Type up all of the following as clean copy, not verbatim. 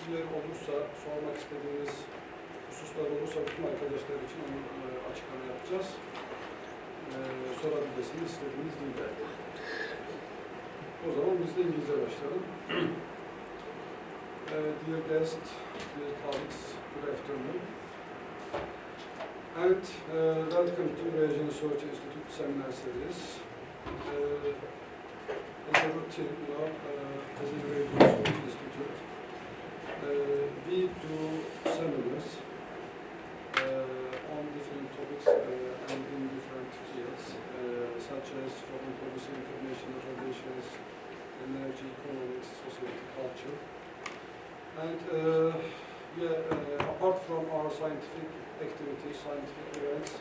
eleştiriler olursa, sormak istediğiniz hususlar olursa bütün arkadaşlar için onu açıklama yapacağız. Sorabilirsiniz istediğiniz dilde. O zaman biz de İngilizce başlayalım. Dear guest, dear colleagues, good afternoon. And welcome to Eurasian Research Institute Seminar Series. As a routine, as a Eurasian Research Institute, we do seminars on different topics and in different fields, such as foreign policy, international relations, energy, economics, society, culture. And apart from our scientific activities, scientific events,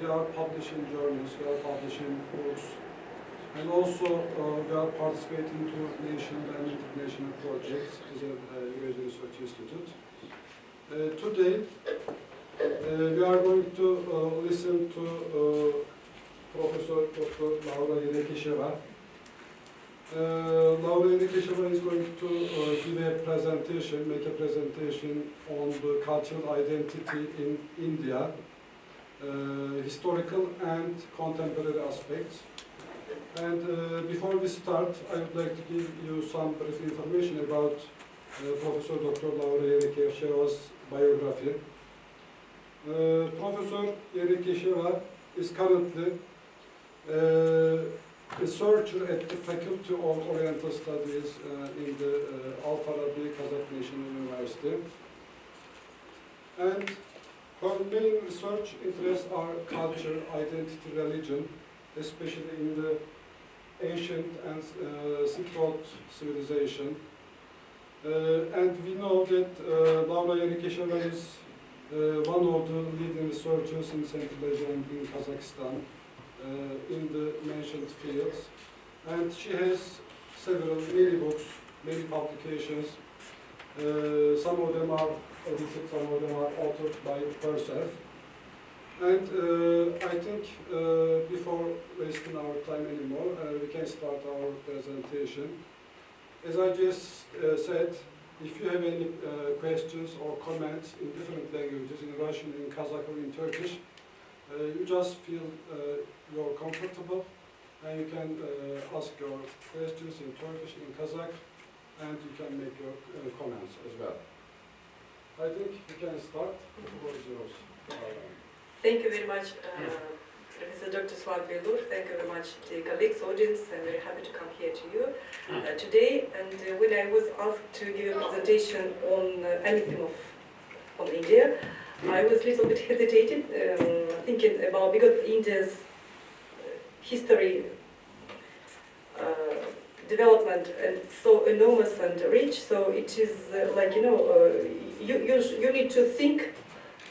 we are publishing journals, we are publishing books, and also we are participating to national and international projects as a Eurasian Research Institute. Today, we are going to listen to Professor Dr. Laura Yerekesheva. Laura Yerekesheva is going to give a presentation, make a presentation on the cultural identity in India, historical and contemporary aspects. And before we start, I would like to give you some brief information about Professor Dr. Laura Yerekesheva's biography. Professor Yerekesheva is currently researcher at the Faculty of Oriental Studies in the Al-Farabi Kazakh National University. And her main research interests are culture, identity, religion, especially in the ancient and Silk Road civilization. And we know that Laura Yerekesheva is one of the leading researchers in Central Asia and in Kazakhstan in the mentioned fields. And she has many books, many publications. Some of them are edited, some of them are authored by herself. And I think before wasting our time anymore, we can start our presentation. As I just said, if you have any questions or comments in different languages, in Russian, in Kazakh, or in Turkish, you just feel you're comfortable, and you can ask your questions in Turkish, in Kazakh, and you can make your comments as well. I think we can start. The floor is yours. Thank you very much, Professor Dr. Suat Belur. Thank you very much, dear colleagues, audience. I'm very happy to come here to you today. And when I was asked to give a presentation on anything on India, I was a little bit hesitated, thinking about, because India's history, development, and so enormous and rich, so it is like, you need to think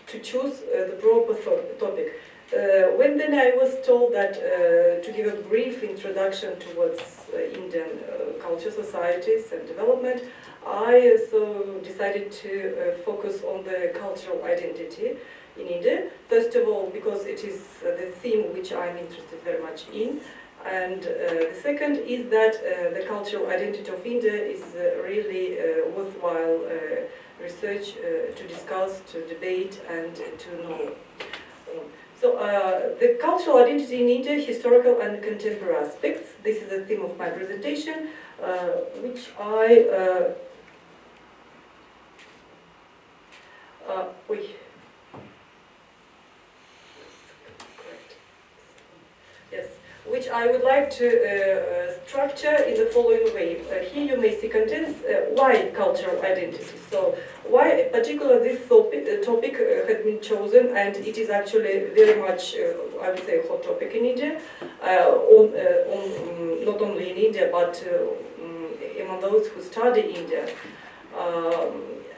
to choose the proper topic. When then I was told that to give a brief introduction towards Indian culture, societies and development, I so decided to focus on the cultural identity in India. First of all, because it is the theme which I'm interested very much in. And the second is that the cultural identity of India is really worthwhile research to discuss, to debate, and to know. So the cultural identity in India, historical and contemporary aspects. This is the theme of my presentation, which which I would like to structure in the following way. Here you may see contents, why cultural identity. So why particularly this topic has been chosen, and it is actually very much, I would say, a hot topic in India, not only in India, but among those who study India.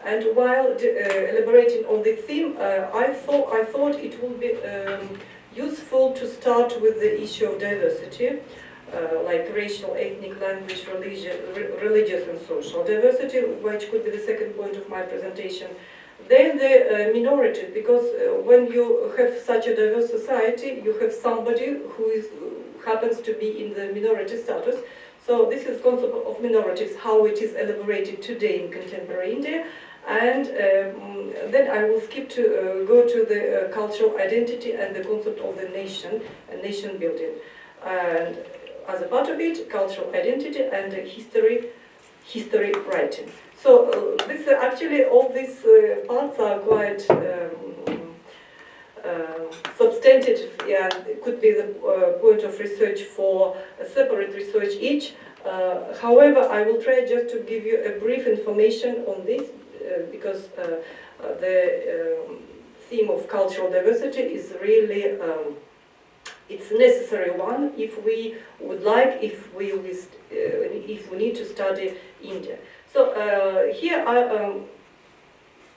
And while elaborating on the theme, I thought it would be useful to start with the issue of diversity, like racial, ethnic, language, religious and social diversity, which could be the second point of my presentation. Then the minority, because when you have such a diverse society, you have somebody who happens to be in the minority status. So So this is concept of minorities, how it is elaborated today in contemporary India. And then I will skip to go to the cultural identity and the concept of the nation and nation building. And as a part of it, cultural identity and history writing. So this actually all these parts are quite substantive, and it could be the point of research for a separate research each. However, I will try just to give you a brief information on this because the theme of cultural diversity is really it's a necessary one if we would like, if we need to study India. So here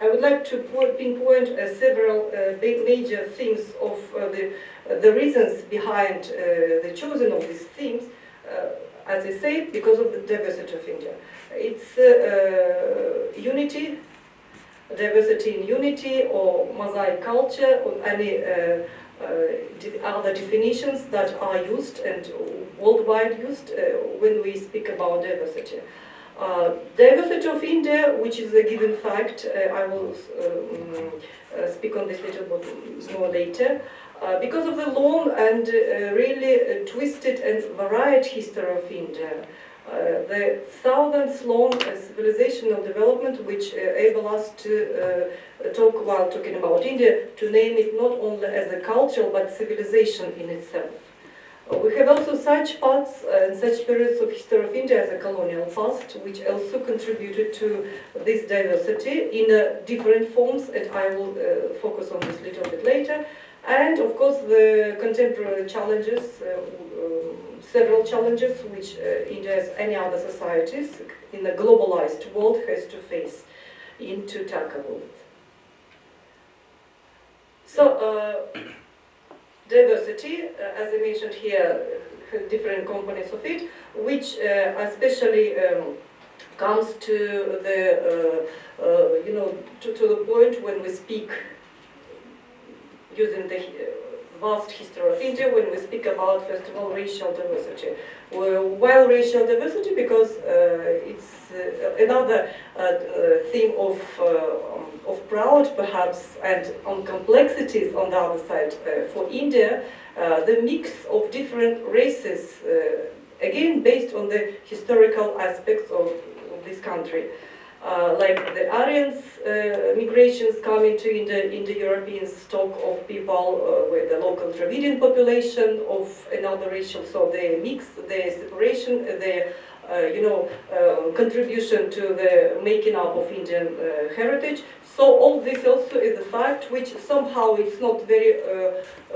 I would like to pinpoint several major themes of the reasons behind the choosing of these themes. As I said, because of the diversity of India. It's unity, diversity in unity, or mosaic culture, or any other definitions that are used and worldwide used when we speak about diversity. Diversity of India, which is a given fact, I will speak on this a little bit more later. Because of the long and really twisted and varied history of India, the thousands long civilizational development which enable us to talk while talking about India, to name it not only as a culture but civilization in itself. We have also such parts and such periods of history of India as a colonial past, which also contributed to this diversity in different forms, and I will focus on this a little bit later. And of course the contemporary challenges, several challenges which India as any other societies in a globalized world has to face in to tackle it. So diversity, as I mentioned here, different components of it, which especially comes to the to the point when we speak using the vast history of India, when we speak about, first of all, racial diversity. While racial diversity, because it's another theme of proud, perhaps, and on complexities on the other side for India, the mix of different races, again, based on the historical aspects of this country. Like the Aryans migrations coming to Indo-European stock of people with the local Dravidian population of another racial, so they mix, their separation, their contribution to the making up of Indian heritage. So all this also is a fact which somehow it's not very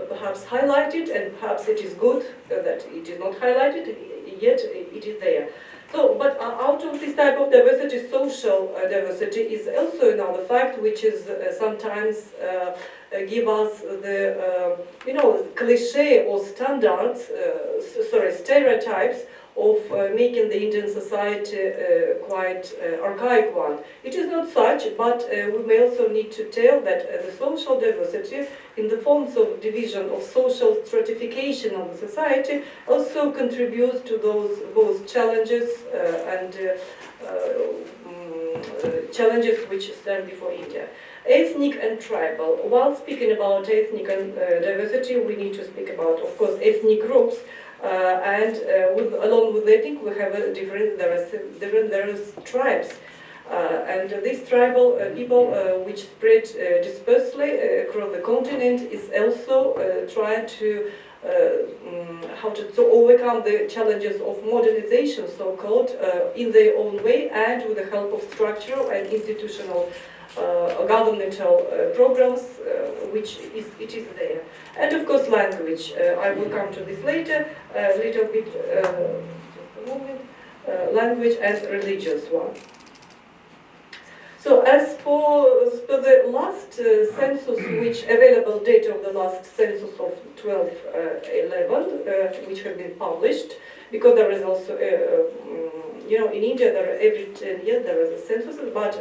perhaps highlighted, and perhaps it is good that it is not highlighted, yet it is there. So, but out of this type of diversity, social diversity is also another fact which is sometimes give us the cliche or standards, stereotypes of making the Indian society quite archaic one. It is not such, but we may also need to tell that the social diversity in the forms of division of social stratification of the society also contributes to those both challenges and challenges which stand before India. Ethnic and tribal. While speaking about ethnic and diversity, we need to speak about, of course, ethnic groups. Along with ethnic, we have various tribes. And these tribal people, which spread dispersely across the continent, is also trying to overcome the challenges of modernization, so-called, in their own way, and with the help of structural and institutional governmental programs, which it is there. And of course language, I will come to this later, a little bit, language and religious one. So as for the last census, which available data of the last census of 1211, which have been published, because there is also you know, in India, there are every 10 years there is a census, but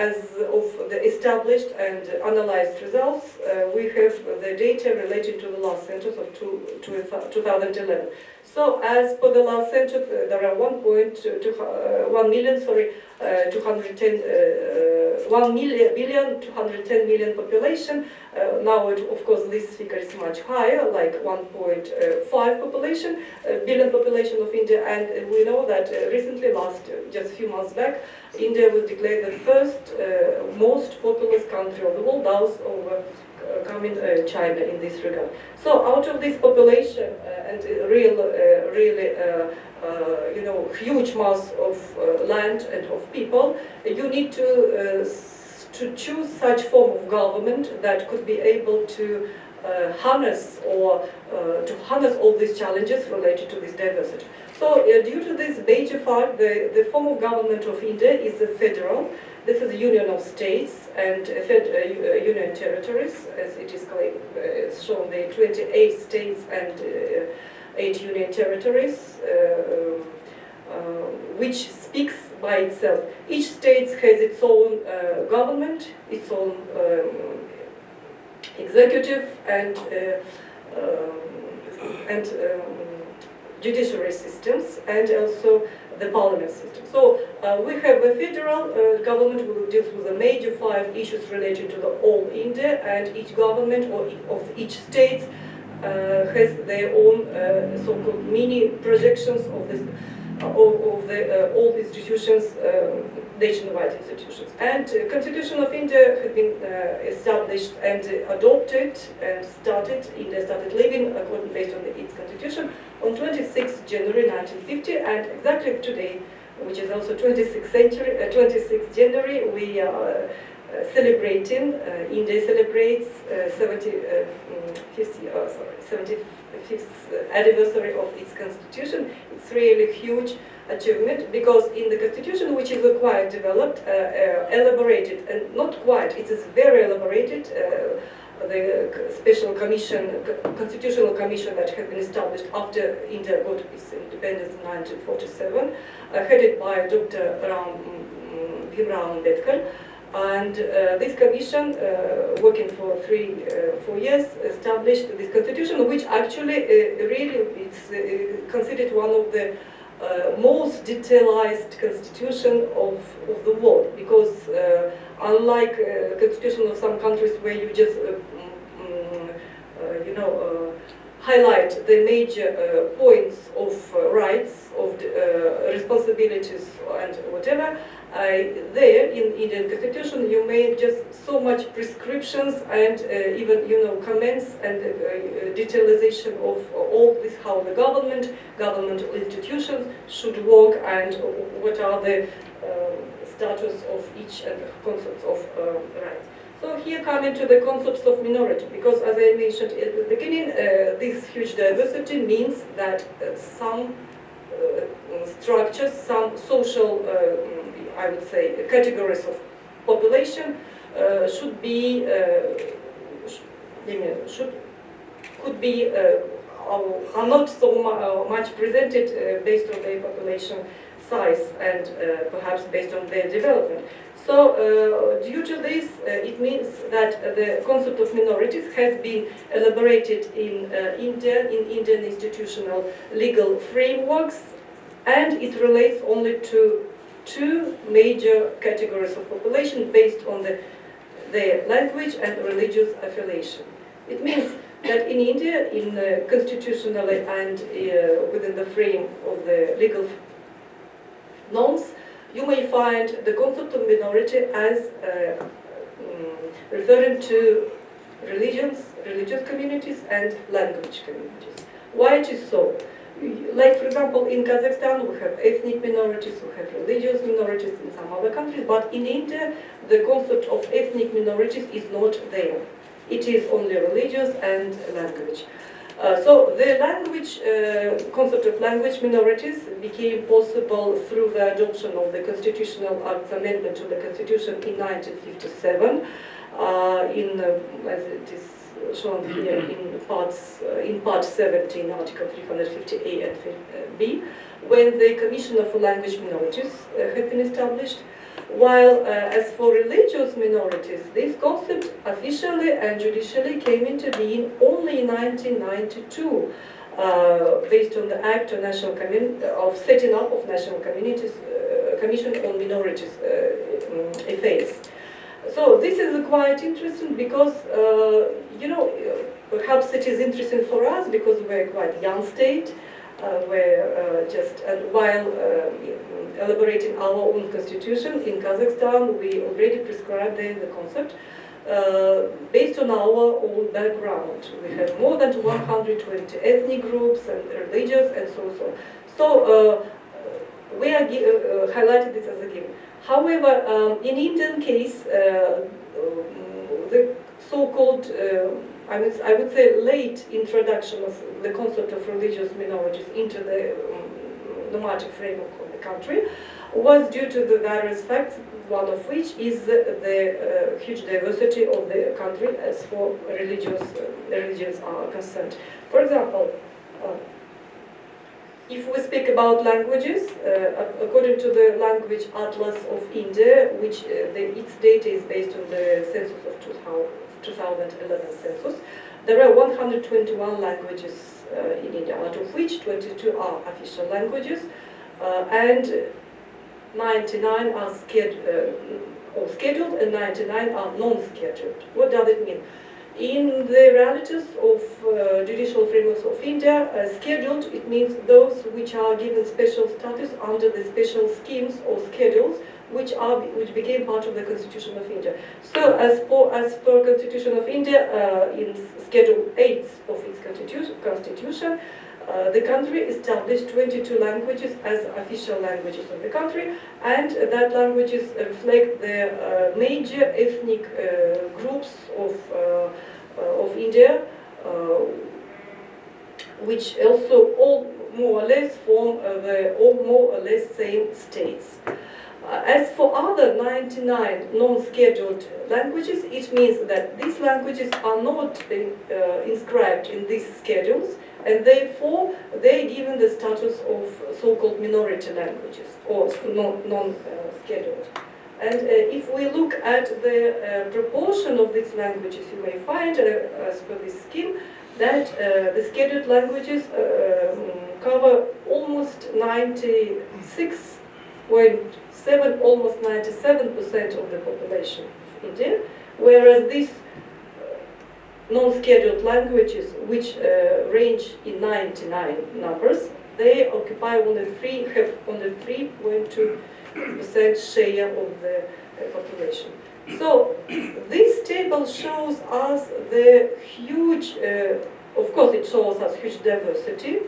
as of the established and analyzed results, we have the data related to the last census of 2011. So as per the last census, there are 1,210,000,000 population. Now, of course, this figure is much higher, like 1.5 billion population of India. And we know that recently, just a few months back, India was declared the first most populous country of the world, thus overcoming China in this regard. So out of this population and really you know, huge mass of land and of people, you need to choose such form of government that could be able to harness all these challenges related to this diversity. So due to this major fact, the form of government of India is a federal. This is a union of states and union territories, as it is shown there, 28 states and 8 union territories, which speaks by itself. Each state has its own government, its own executive and judiciary systems, and also the parliament system. So we have a federal government who deals with the major 5 issues related to the all India, and each government of each state has their own so-called mini projections of this. All institutions, nationwide institutions. And Constitution of India had been established and adopted and India started living based on its constitution on 26 January 1950, and exactly today, which is also 26 January, we are celebrating, India celebrates 75th anniversary of its constitution. It's really a huge achievement, because in the constitution, which is quite developed, elaborated, and not quite, it is very elaborated, the special commission, constitutional commission that had been established after India got its independence in 1947, headed by Dr. Bhimrao Ambedkar. And this commission, working for 4 years, established this constitution, which actually really is considered one of the most detailed constitution of the world, because unlike constitution of some countries where you just highlight the major points of rights, of responsibilities and whatever, there in Indian constitution you made just so much prescriptions and even comments and detailization of all this, how the governmental institutions should work, and what are the status of each and concepts of rights. So here come into the concepts of minority, because as I mentioned at the beginning, this huge diversity means that some structures, some social, I would say, categories of population could be are not so much presented based on their population size and perhaps based on their development. So due to this, it means that the concept of minorities has been elaborated in Indian institutional legal frameworks, and it relates only to 2 major categories of population based on their language and religious affiliation. It means that in India, constitutionally and within the frame of the legal norms, you may find the concept of minority as referring to religious communities and language communities. Why it is so? Like, for example, in Kazakhstan, we have ethnic minorities, we have religious minorities in some other countries, but in India, the concept of ethnic minorities is not there. It is only religious and language. So the language concept of language minorities became possible through the adoption of the Constitutional Act's amendment to the Constitution in 1957, as it is shown here in part 17, Article 350A and B, when the Commission for Language Minorities had been established. While as for religious minorities, this concept officially and judicially came into being only in 1992, based on the Act of Setting Up of National Communities Commission on Minorities Affairs. So this is quite interesting because, you know, perhaps it is interesting for us because we're quite a young state, while elaborating our own constitution in Kazakhstan, we already prescribed the concept based on our own background. We have more than 120 ethnic groups and religions and so on. So we are highlighted this as a given. However, in Indian case, the so-called I would say late introduction of the concept of religious minorities into the normative framework of the country was due to the various facts, one of which is the huge diversity of the country as for religions are concerned. For example, if we speak about languages, according to the Language Atlas of India, which its data is based on the census of 2011 census, there are 121 languages in India, out of which 22 are official languages, and 99 are scheduled and 99 are non-scheduled. What does it mean? In the realities of judicial frameworks of India, scheduled, it means those which are given special status under the special schemes or schedules which became part of the Constitution of India. So as per Constitution of India, in Schedule 8 of its constitution, the country established 22 languages as official languages of the country, and that languages reflect the major ethnic groups of India, which also all more or less form the more or less same states. As for other 99 non-scheduled languages, it means that these languages are not inscribed in these schedules, and therefore they are given the status of so-called minority languages, or non-scheduled. And if we look at the proportion of these languages, you may find, as per this scheme, that the scheduled languages cover almost 96.7, almost 97% of the population of India, whereas these non-scheduled languages, which range in 99 numbers, they occupy only 3.2% share of the population. So this table shows us the huge, of course it shows us huge diversity,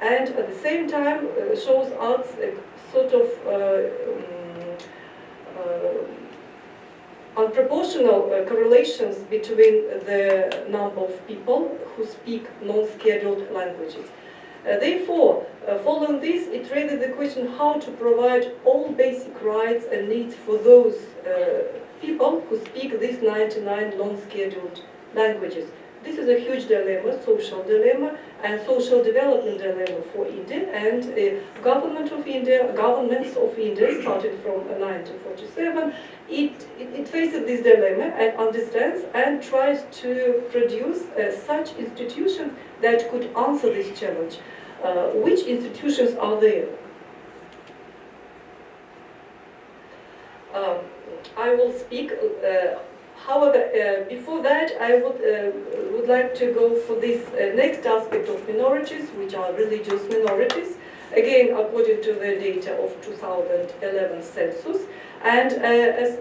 and at the same time shows us a sort of unproportional correlations between the number of people who speak non-scheduled languages. Therefore, following this, it raises the question how to provide all basic rights and needs for those people who speak these 99 non-scheduled languages. This is a huge dilemma, social dilemma, and social development dilemma for India, and governments of India, starting from 1947, it faces this dilemma and understands and tries to produce such institutions that could answer this challenge. Which institutions are there? I will speak. However, before that, I would like to go for this next aspect of minorities, which are religious minorities, again according to the data of 2011 census. And as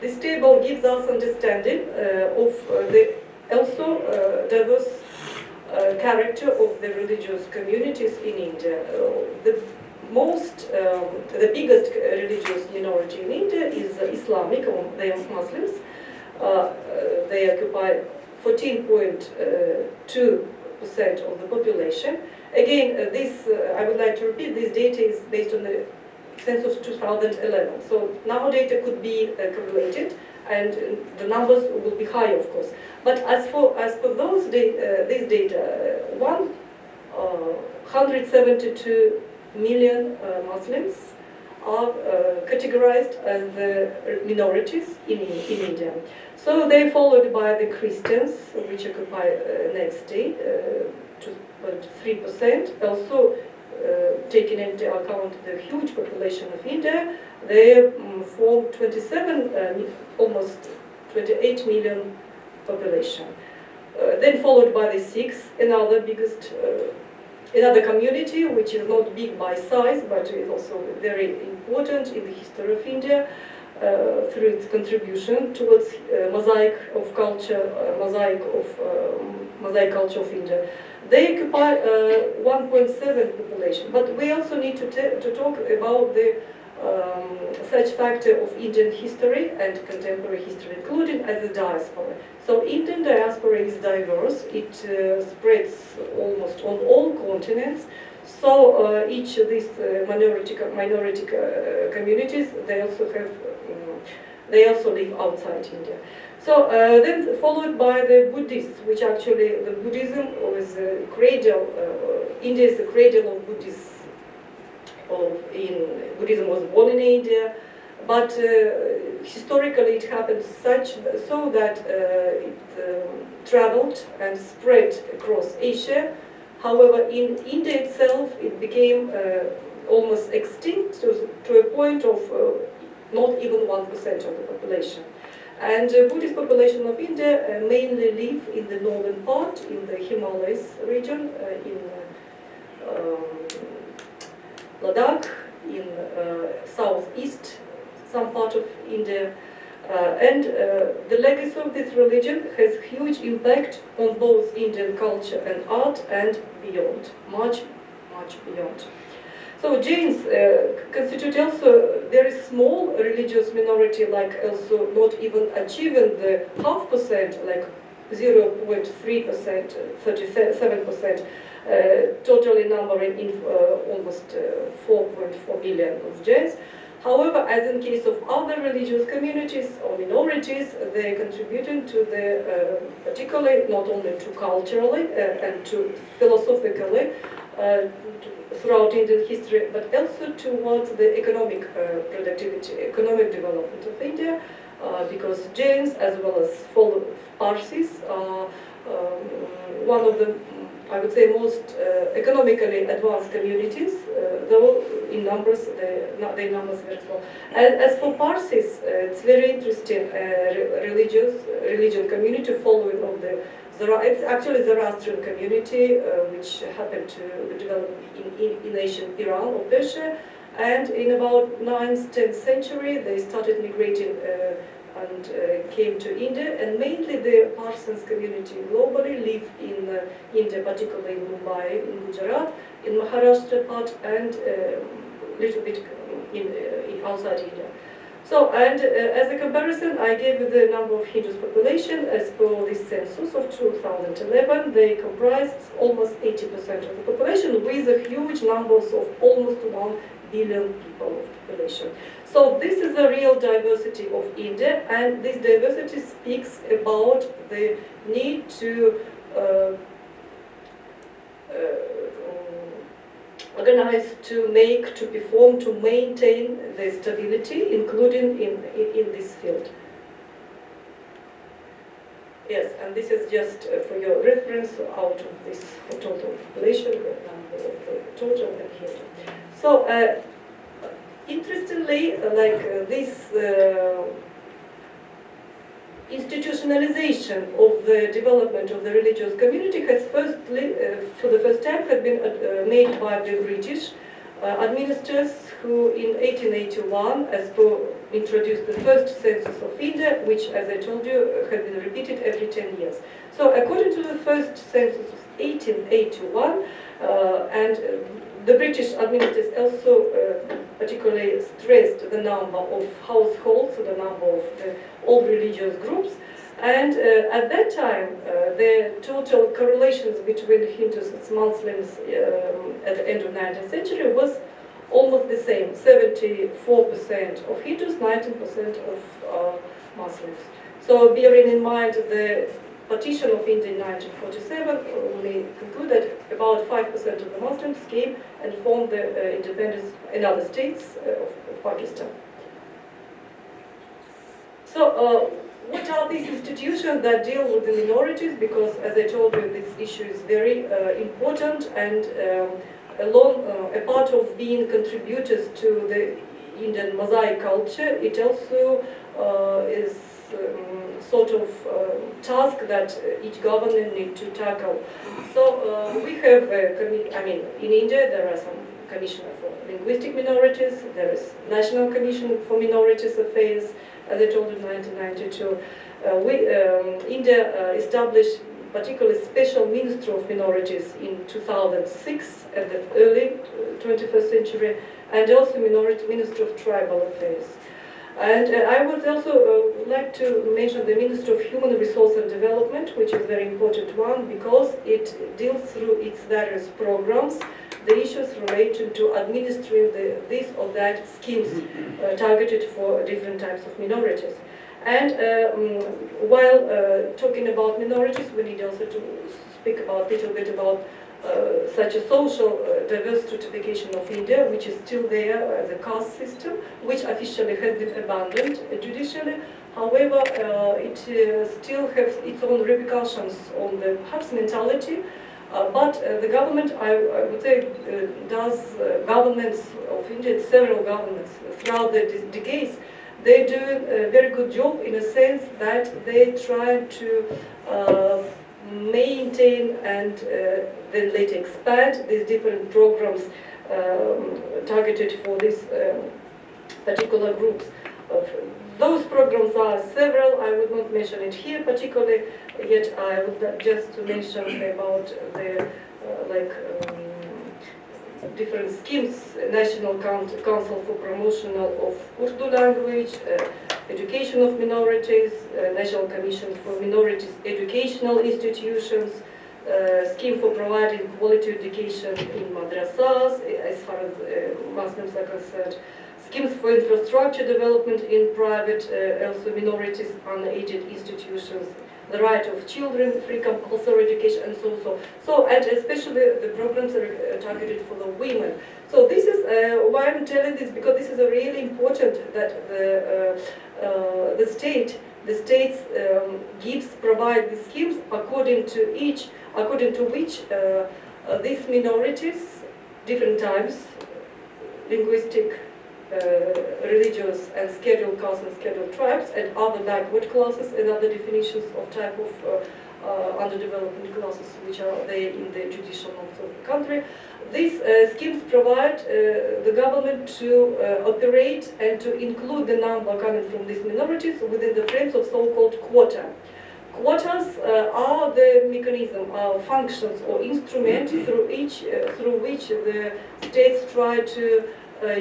this table gives us understanding of the also diverse character of the religious communities in India. The biggest religious minority in India is Islamic, or they are Muslims. They occupy 14.2% of the population. Again, I would like to repeat, this data is based on the census 2011. So now data could be correlated, and the numbers will be higher, of course. But as for those these data, 172 million Muslims are categorized as minorities in India. So they're followed by the Christians, which occupy next state, 3%. Also, taking into account the huge population of India, they form almost 28 million population. Then followed by the Sikhs, another community which is not big by size, but is also very important in the history of India through its contribution towards mosaic culture of India. They occupy 1.7 population, but we also need to talk about the such factor of Indian history and contemporary history, including as a diaspora. So Indian diaspora is diverse. It spreads almost on all continents. So each of these minority communities, they also live outside India. So then followed by the Buddhists, which actually the Buddhism was a cradle. India is the cradle of Buddhism. Buddhism was born in India, but historically it happened so that it traveled and spread across Asia. However, in India itself, it became almost extinct to a point of not even 1% of the population. And the Buddhist population of India mainly live in the northern part, in the Himalayas region, in Ladakh, in southeast, some part of India. And the legacy of this religion has huge impact on both Indian culture and art and beyond, much beyond. So Jains constitute also very small religious minority, like also not even achieving the 0.5%, like 0.3%, 37%, totally numbering in almost 4.4 million of Jains. However, as in case of other religious communities or minorities, they contributing to the, particularly not only to culturally and to philosophically throughout Indian history, but also towards the economic productivity, economic development of India, because Jains as well as Parsis are one of the, I would say, most economically advanced communities, though in numbers, their numbers are very small. And as for Parsis, it's very interesting religion community following of the it's actually the Zoroastrian community which happened to develop in ancient Iran or Persia, and in about 9th, 10th century they started migrating and came to India, and mainly the Parsons community globally live in India, particularly in Mumbai, in Gujarat, in Maharashtra part, and a little bit in outside India. So, and as a comparison, I gave you the number of Hindus population as per the census of 2011. They comprised almost 80% of the population, with a huge numbers of almost 1 billion people of population. So this is the real diversity of India, and this diversity speaks about the need to organize, to make, to perform, to maintain the stability, including in this field. Yes, and this is just for your reference out of this total population, the number of the total and here. So, interestingly, this institutionalization of the development of the religious community has firstly, for the first time, had been made by the British administrators who in 1881, as per introduced the first census of India, which, as I told you, had been repeated every 10 years. So according to the first census of 1881, and the British administrators also particularly stressed the number of households, the number of all religious groups, and at that time the total correlations between Hindus and Muslims at the end of 19th century was almost the same, 74% of Hindus, 19% of Muslims. So bearing in mind the partition of India in 1947, we conclude that about 5% of the Muslims came and formed the independence in other states of Pakistan. So what are these institutions that deal with the minorities? Because as I told you, this issue is very important, and a part of being contributors to the Indian mosaic culture, it also is sort of task that each government need to tackle. So we have in India there are some commissioner for linguistic minorities, there is National Commission for Minorities Affairs, as I told you in 1992. India established particularly special Ministry of Minorities in 2006 at the early 21st century, and also Ministry of Tribal Affairs. And I would also like to mention the Ministry of Human Resource and Development, which is a very important one because it deals through its various programs the issues related to administering this or that schemes targeted for different types of minorities. And while talking about minorities, we need also to speak about a little bit about such a social diverse stratification of India, which is still there as a caste system, which officially has been abandoned judicially. However, it still has its own repercussions on the perhaps mentality. But the government, I would say, governments of India, several governments throughout the decades, they do a very good job in a sense that they try to maintain and then later expand these different programs targeted for these particular groups. Those programs are several. I would not mention it here particularly, yet I would just to mention about the different schemes, National Council for Promotion of Urdu language, education of minorities, National Commission for Minorities Educational Institutions, scheme for providing quality education in madrasas, as far as Muslims are concerned, schemes for infrastructure development in private, also minorities, unaided institutions, the right of children, free compulsory education, and so. So, and especially the programs are targeted for the women. So this is why I'm telling this, because this is really important that the states provide the schemes according to which these minorities, different types, linguistic, religious and scheduled castes and scheduled tribes, and other backward classes and other definitions of type of underdeveloped classes which are there in the judicial norms of the country. These schemes provide the government to operate and to include the number coming from these minorities within the frames of so-called quota. Quotas are the mechanism, functions or instruments through which the states try to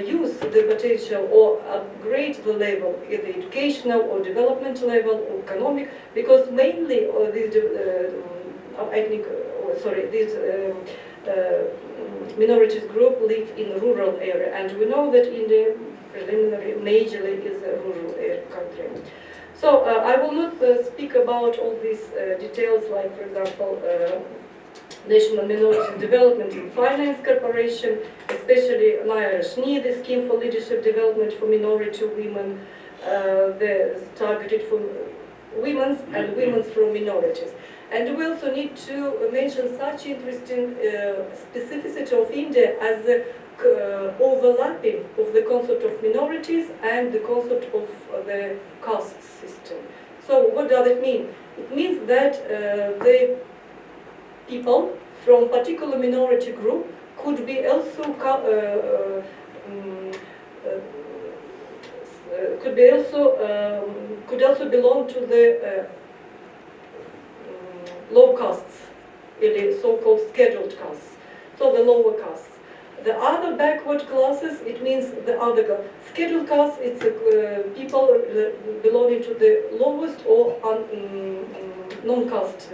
use the potential or upgrade the level, either educational or development level or economic, because mainly these minorities group live in rural area, and we know that India preliminary majorly is a rural area country. So I will not speak about all these details, like for example National Minority Development and Finance Corporation, especially Naya Rashni, the scheme for leadership development for minority women, targeted for women and women from minorities. And we also need to mention such interesting specificity of India as the overlapping of the concept of minorities and the concept of the caste system. So what does it mean? It means that the people from particular minority group could be also could also belong to the low castes, so-called scheduled castes. So the lower castes. The other backward classes, it means the other scheduled castes. It's people belonging to the lowest or non-caste,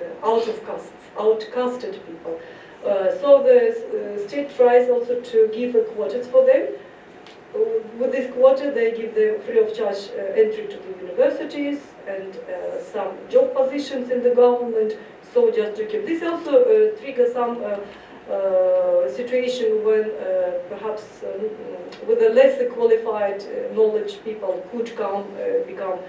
outcasted people. So the state tries also to give quotas for them. with this quota, they give the free of charge entry to the universities and some job positions in the government. So just to keep this also triggers some situation when perhaps with a less qualified knowledge people could become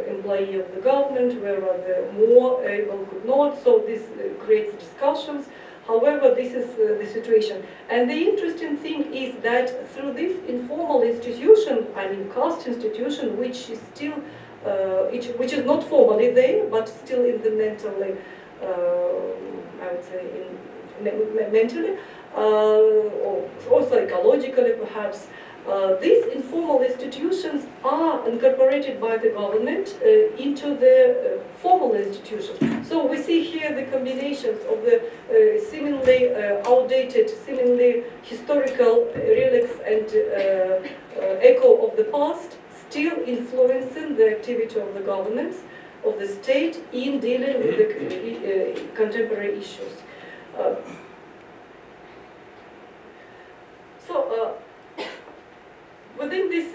employee of the government, whereas the more able could not. So this creates discussions. However, this is the situation. And the interesting thing is that through this informal institution, I mean caste institution, which is still, which is not formally there, but still in the mentally, I would say, mentally, or psychologically perhaps, these informal institutions are incorporated by the government into the formal institutions. So we see here the combinations of the seemingly outdated, seemingly historical relics and echo of the past, still influencing the activity of the governments, of the state in dealing with the contemporary issues. Within this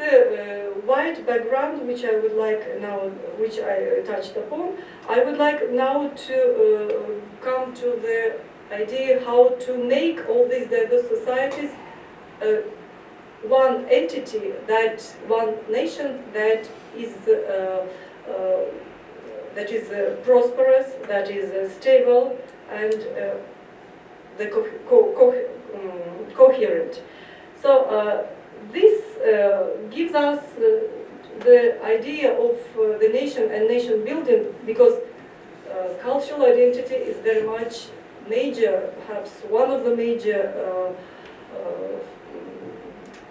wide background, which I would like now, which I touched upon, I would like now to come to the idea how to make all these diverse societies one entity, one nation that is prosperous, that is stable, and coherent. So this gives us the idea of the nation and nation building, because cultural identity is very much major, perhaps one of the major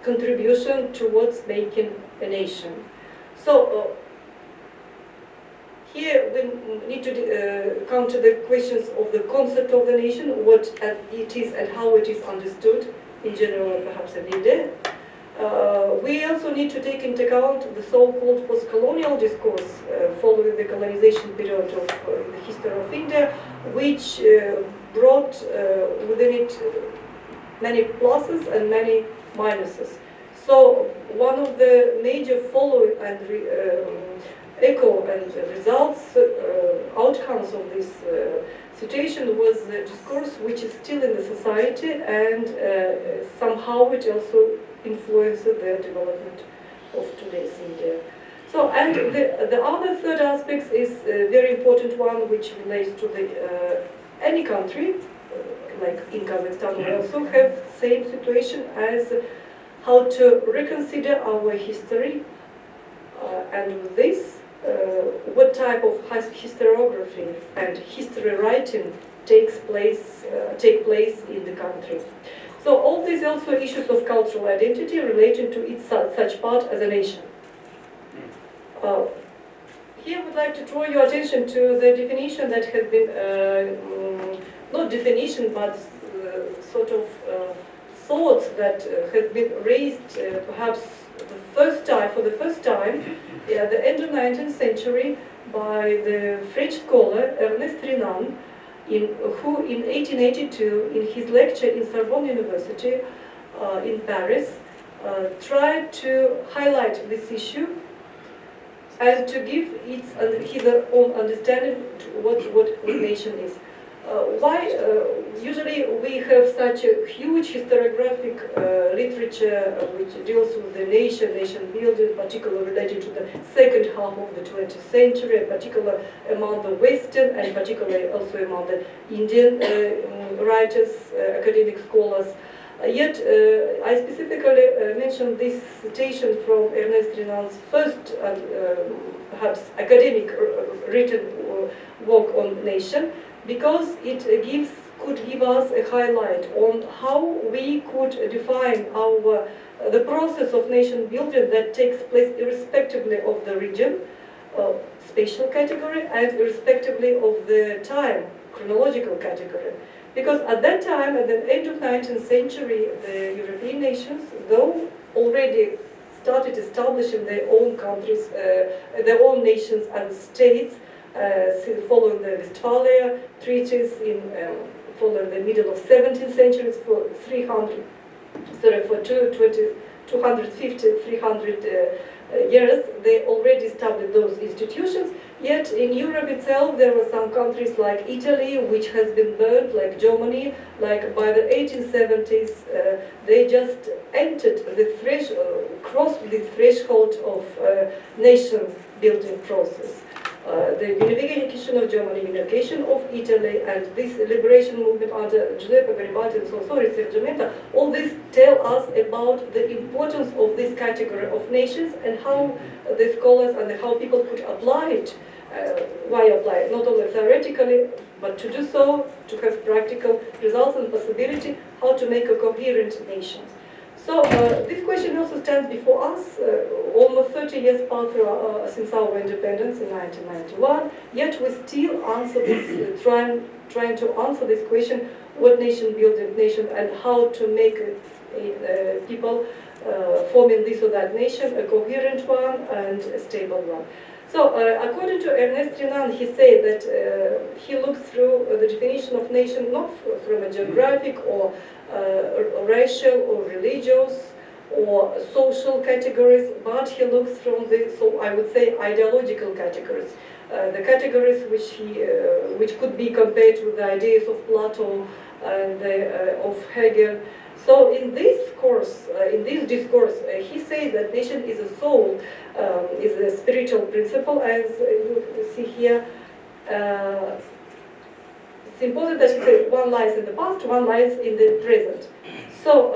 contribution towards making a nation. So here we need to come to the questions of the concept of the nation, what it is and how it is understood in general, perhaps a bit. We also need to take into account the so-called post-colonial discourse following the colonization period of the history of India, which brought within it many pluses and many minuses. So one of the major following and echo and results, outcomes of this situation was the discourse which is still in the society, and somehow it also influenced the development of today's India. So, and the other third aspect is a very important one, which relates to the any country, like in Kazakhstan, we also have same situation as how to reconsider our history, and with this, what type of historiography and history writing take place in the country. So all these also issues of cultural identity relating to its such part as a nation. Here I would like to draw your attention to the definition that has been, not definition, but sort of thoughts that have been raised perhaps for the first time at the end of 19th century by the French scholar Ernest Renan, who in 1882, in his lecture in Sorbonne University in Paris, tried to highlight this issue and to give his own understanding to what nation is. Usually we have such a huge historiographic literature which deals with the nation building, particularly related to the second half of the 20th century, particularly among the Western and particularly also among the Indian writers, academic scholars. Yet I specifically mentioned this citation from Ernest Renan's first, perhaps academic written work on nation, because it could give us a highlight on how we could define the process of nation building that takes place irrespectively of the region, spatial category, and irrespectively of the time, chronological category. Because at that time, at the end of 19th century, the European nations, though already started establishing their own countries, their own nations and states, following the Westphalia treaties following the middle of 17th century, for 300 sorry, for 250, 300 years, they already established those institutions. Yet in Europe itself, there were some countries like Italy, which has been burned, like Germany, like by the 1870s, they just entered the crossed the threshold of nation-building process. The unification of Germany, unification of Italy, and this liberation movement under Giuseppe Garibaldi and Risorgimento, all this tell us about the importance of this category of nations and how the scholars and how people could apply it. Why apply it? Not only theoretically, but to do so, to have practical results and possibility how to make a coherent nation. So this question also stands before us, almost 30 years passed since our independence in 1991, yet we still answer this, trying to answer this question, what nation builds a nation and how to make people forming this or that nation a coherent one and a stable one. So, according to Ernest Renan, he said that he looked through the definition of nation not from a geographic or racial or religious or social categories, but he looks from the, so I would say, ideological categories. The categories which could be compared with the ideas of Plato and of Hegel. So in this course, in this discourse, he says that nation is a soul, is a spiritual principle, as you see here. It's important that he says one lies in the past, one lies in the present. So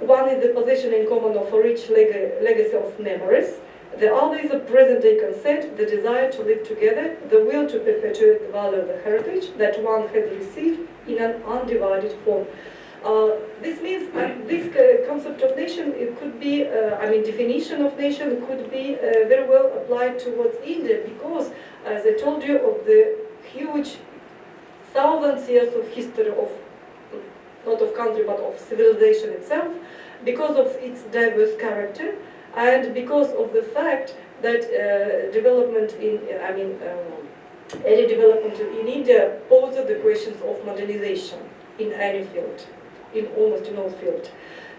one is the possession in common of a rich legacy of memories. The other is a present-day consent, the desire to live together, the will to perpetuate the value of the heritage that one has received in an undivided form. This means this concept of nation, it could be, definition of nation could be very well applied towards India because, as I told you, of the huge thousands years of history of, not of country, but of civilization itself, because of its diverse character, and because of the fact that development in, early development in India poses the questions of modernization in any field. In almost in all fields.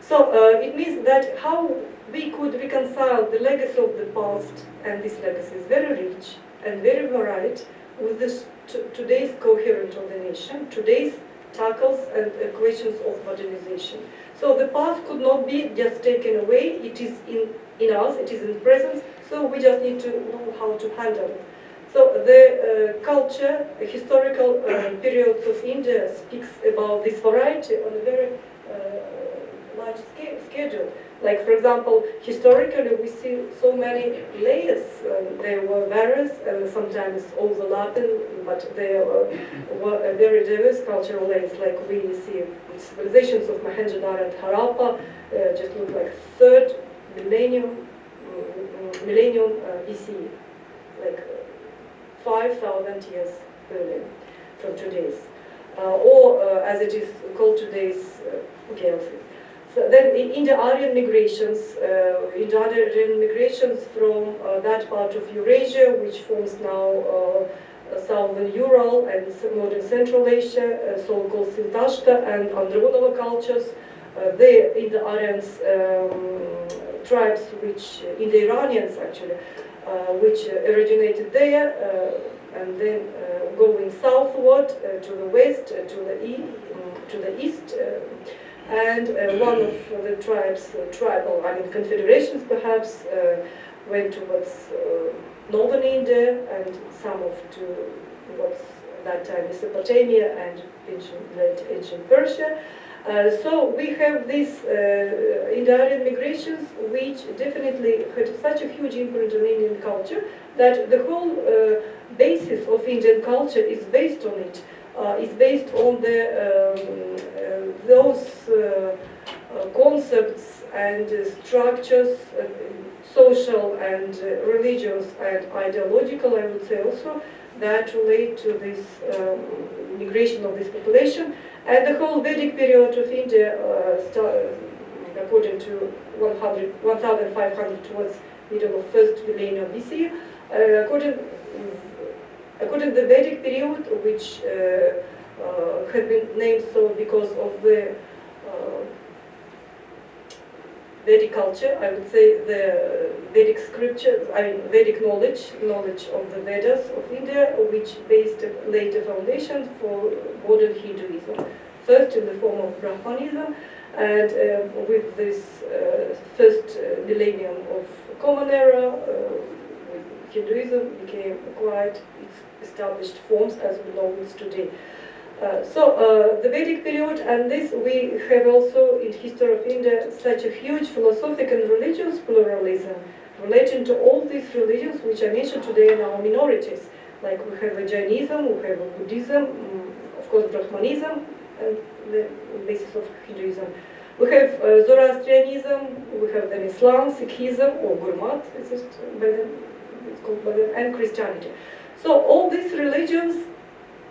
So it means that how we could reconcile the legacy of the past, and this legacy is very rich and very varied, with this today's coherence of the nation, today's tackles and questions of modernization. So the past could not be just taken away, it is in us, it is in presence, so we just need to know how to handle it. So the culture, the historical periods of India speaks about this variety on a very large schedule. Like, for example, historically we see so many layers. There were various and sometimes overlapping, but there were very diverse cultural layers. Like we see civilizations of Mohenjo-Daro and Harappa just look like third millennium BC, like 5,000 years earlier from today's, or as it is called today's Geography. So then Indo-Aryan migrations, from that part of Eurasia, which forms now southern Ural and modern Central Asia, so-called Sintashta and Andronova cultures. The Indo-Aryans tribes, which Indo-Iranians actually, which originated there, and then going southward to the west, to the east, and one of the tribes, tribal, confederations perhaps, went towards northern India and some of towards that time Mesopotamia and late ancient Persia. So we have these Indo-Aryan migrations, which definitely had such a huge imprint on Indian culture that the whole basis of Indian culture is based on it. Is based on those concepts and structures, social and religious and ideological, I would say also, that relate to this migration of this population. And the whole Vedic period of India, according to 1,500 towards middle of first millennium BC, according to the Vedic period, which had been named so because of the Vedic culture, I would say the Vedic scripture, Vedic knowledge of the Vedas of India, which based a later foundation for modern Hinduism. First in the form of Brahmanism, and with this first millennium of Common Era, Hinduism became quite established forms as we know it today. The Vedic period, and this we have also in history of India such a huge philosophical and religious pluralism relating to all these religions which I mentioned today are now minorities. Like we have a Jainism, we have a Buddhism, of course Brahmanism, and the basis of Hinduism. We have Zoroastrianism, we have then Islam, Sikhism, or Gurmat, it's called by them, and Christianity. So all these religions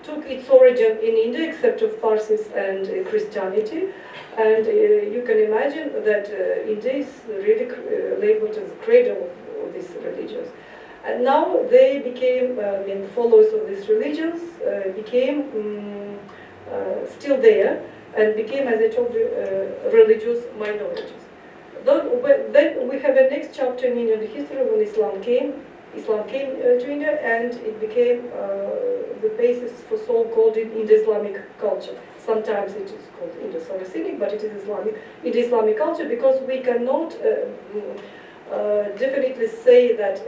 took its origin in India, except of Parsis and Christianity. And you can imagine that India is really labeled as the cradle of these religions. And now they became, the followers of these religions became still there and became, as I told you, religious minorities. Then we have a next chapter in Indian history when Islam came to India, and it became the basis for so-called Indo-Islamic culture. Sometimes it is called Indo-Saracenic, but it is Indo-Islamic culture, because we cannot definitely say that,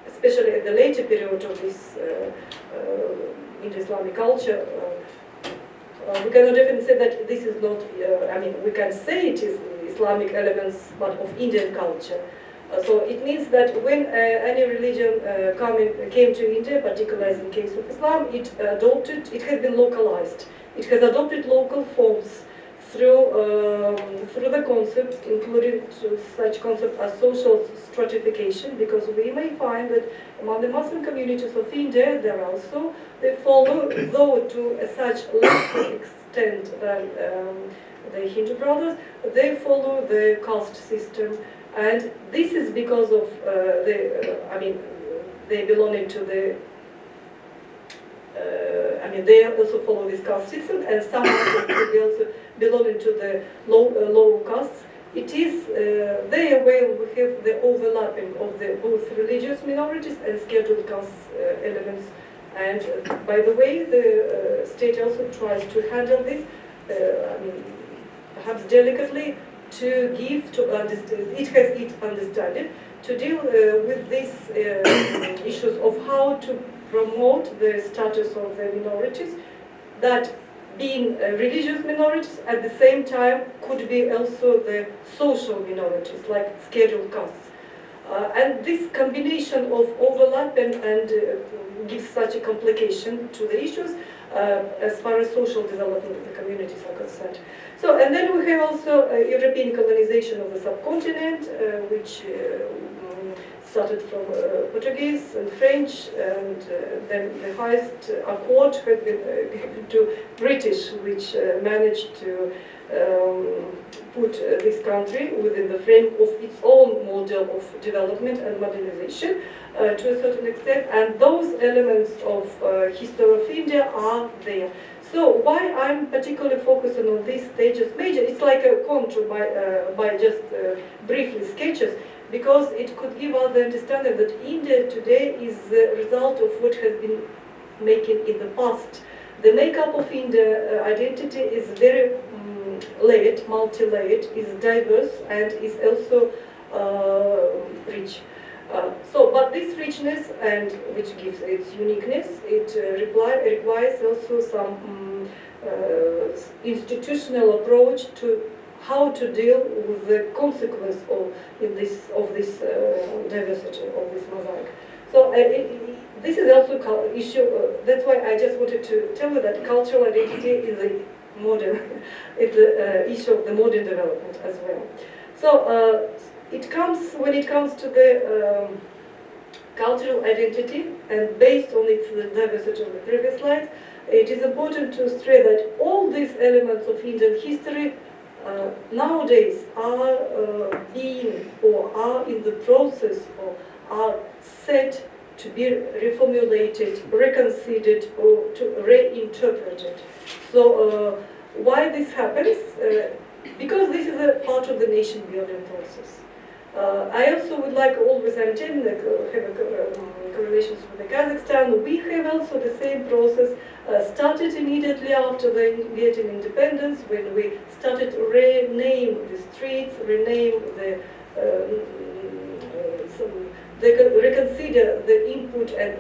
especially at the later period of this Indo-Islamic culture, we cannot definitely say that this is not, we can say it is Islamic elements, but of Indian culture. So it means that when any religion came to India, particularly in case of Islam, it has been localized. It has adopted local forms through the concepts, including such concepts as social stratification, because we may find that among the Muslim communities of India, they follow, though to such less extent than the Hindu brothers, they follow the caste system. And this is because of they belonging to the, they also follow this caste system, and some of them also belonging to the low castes. It is there where we have the overlapping of the both religious minorities and scheduled caste elements. And by the way, the state also tries to handle this, perhaps delicately, to give to understand, it has its understanding, to deal with these issues of how to promote the status of the minorities, that being religious minorities at the same time could be also the social minorities, like scheduled castes. And this combination of overlap and gives such a complication to the issues as far as social development of the communities are concerned. So, and then we have also European colonization of the subcontinent, which started from Portuguese and French, and then the highest accord had been given to British, which managed to put this country within the frame of its own model of development and modernization to a certain extent, and those elements of history of India are there. So why I'm particularly focusing on these stages major, it's like a contour by just briefly sketches, because it could give us the understanding that India today is the result of what has been making in the past. The makeup of India identity is very layered, multi-layered, is diverse, and is also rich. But this richness, and which gives its uniqueness, it requires also some institutional approach to how to deal with the consequence of this diversity, of this mosaic. So this is also an issue. That's why I just wanted to tell you that cultural identity is a modern, it's the issue of the modern development as well. So when it comes to the cultural identity, and based on its diversity on the previous slides, it is important to stress that all these elements of Indian history nowadays are being or are in the process or are set to be reformulated, reconsidered, or to reinterpreted. So why this happens? because this is a part of the nation building process. I also would like always, I'm telling have correlations with the Kazakhstan. We have also the same process started immediately after the getting independence, when we started to rename the streets, rename the reconsider the input and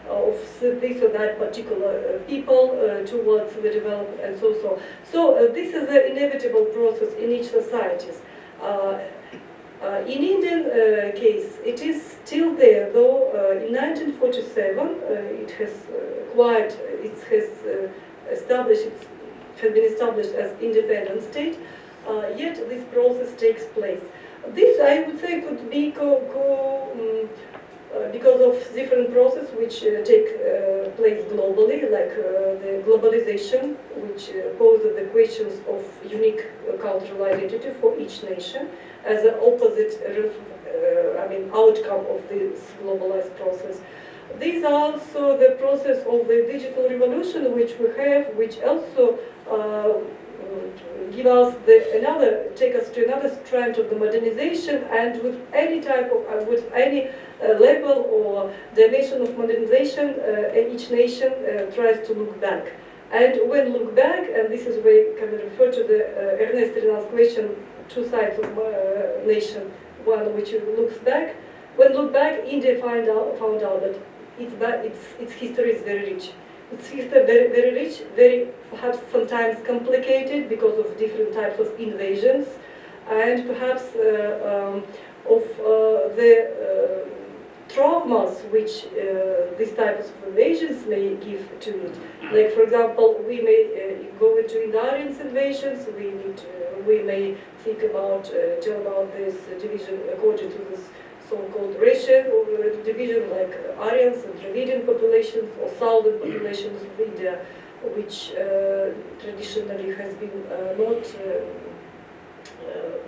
of this or that particular people towards the development and so on. So this is an inevitable process in each societies. In Indian case, it is still there, though in 1947 it has been established as independent state, yet this process takes place. This, I would say, could be because of different processes which take place globally, like the globalization, which poses the questions of unique cultural identity for each nation as an opposite outcome of this globalized process. These are also the process of the digital revolution which we have, which also take us to another strand of the modernization, and with any type of, with any level or dimension of modernization, each nation tries to look back. And when look back, and this is where we can refer to the Ernest Renan's question, two sides of nation, one which looks back. When look back, India found out that its history is very rich. Its history very, very rich, very perhaps sometimes complicated because of different types of invasions, and perhaps of the traumas which these types of invasions may give to it. Like, for example, we may go into Indarians invasions. We may think about tell about this division according to this so-called Russian division, like Aryans and Dravidian populations or southern populations of India, which traditionally has been not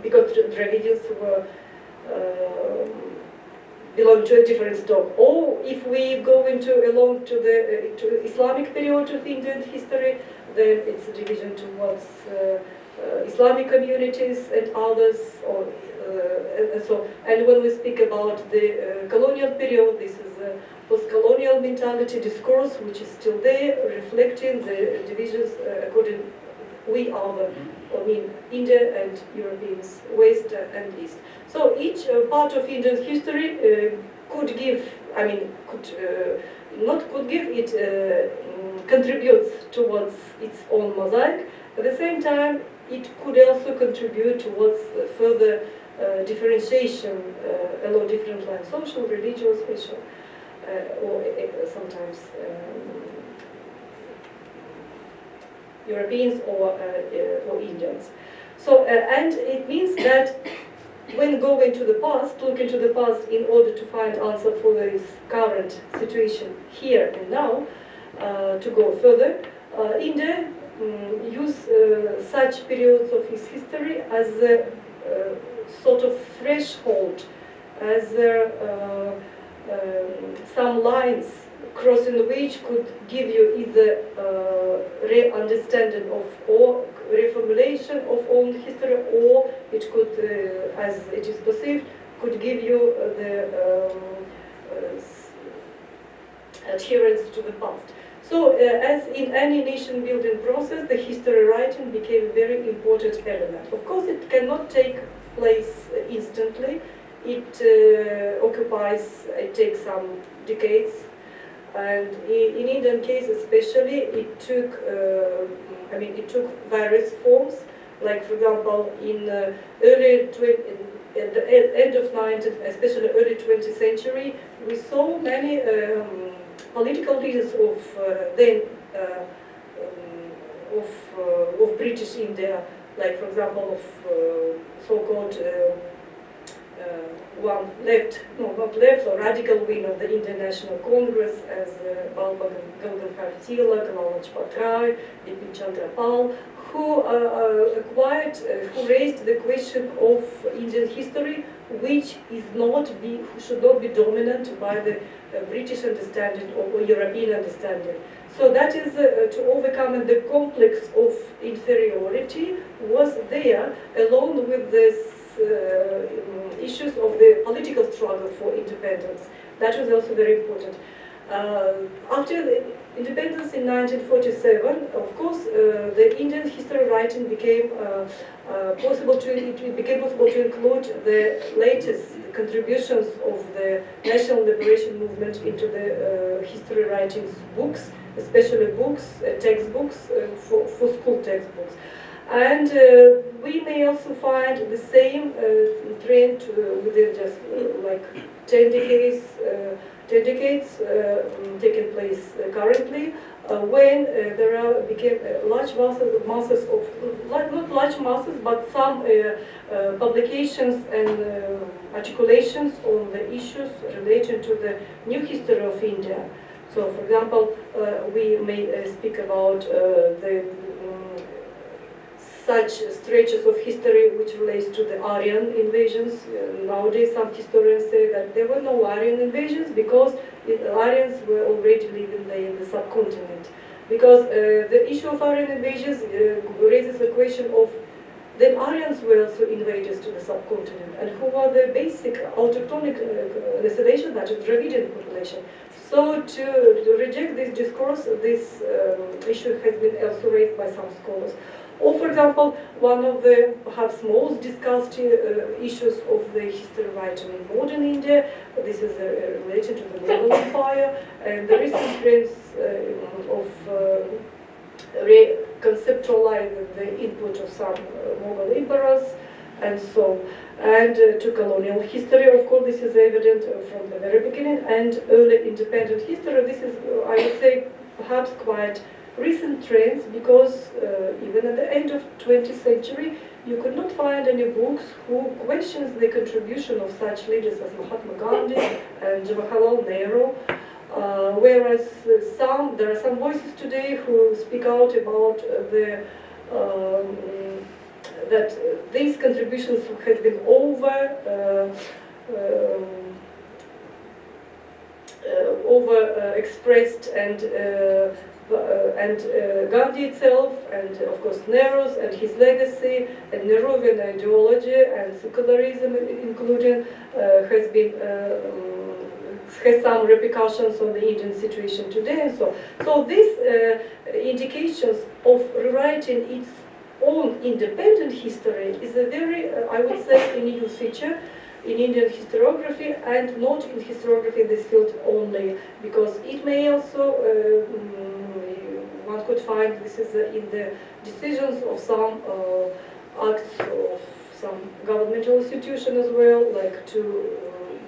because Dravidians were belong to a different stock. Or if we go along to the Islamic period of Indian history, then it's a division towards Islamic communities and others, or and when we speak about the colonial period, this is a post-colonial mentality discourse which is still there, reflecting the divisions according we are India and Europeans, West and East. So each part of Indian history could give, contributes towards its own mosaic. At the same time, it could also contribute towards further differentiation along different lines, social, religious, spiritual, or sometimes Europeans or Indians. So, and it means that when going to the past, look into the past in order to find answer for this current situation here and now, to go further, India use such periods of its history as a sort of threshold, as some lines crossing which could give you either re-understanding of or reformulation of own history, or it could, as it is perceived, could give you the adherence to the past. So, as in any nation-building process, the history writing became a very important element. Of course, it cannot take place instantly. It takes some decades. And in Indian case especially, it took various forms. Like, for example, in at the end of 19th, especially early 20th century, we saw many political leaders of British India, like, for example, of so-called one left, no, not left, or radical wing of the International Congress, as Balban Galgan-Khartila, Kamalaj Patrai, Bipin Chandra Pal, who who raised the question of Indian history, which should not be dominant by the British understanding or European understanding. So that is to overcome the complex of inferiority was there, along with this issues of the political struggle for independence. That was also very important. After the independence in 1947, of course, the Indian history writing became possible to include the latest contributions of the national liberation movement into the history writing books, especially books, textbooks, for school textbooks. And we may also find the same trend within just like 10 decades taking place currently, when there became large masses of, not large masses, but some publications and articulations on the issues related to the new history of India. So, for example, we may speak about such stretches of history which relates to the Aryan invasions. Nowadays, some historians say that there were no Aryan invasions because Aryans were already living there in the subcontinent. Because the issue of Aryan invasions raises the question of then Aryans were also invaders to the subcontinent, and who were the basic autochtonic nation, that is Dravidian population. So to reject this discourse, this issue has been also raised by some scholars. Or, for example, one of the perhaps most discussed issues of the history writing in modern India, this is related to the Mughal Empire, and the recent trends of reconceptualizing the input of some Mughal emperors, and so, and to colonial history. Of course, this is evident from the very beginning, and early independent history. This is, I would say, perhaps quite recent trends, because even at the end of 20th century, you could not find any books who questions the contribution of such leaders as Mahatma Gandhi and Jawaharlal Nehru. Whereas there are some voices today who speak out about that these contributions have been over expressed, and Gandhi itself, and of course Nehru's and his legacy, and Nehruvian ideology and secularism, including, has some repercussions on the Indian situation today, and so. So these indications of rewriting its own independent history is a very, I would say, a new feature in Indian historiography, and not in historiography in this field only, because it may also, one could find this is in the decisions of some acts of some governmental institution as well, like to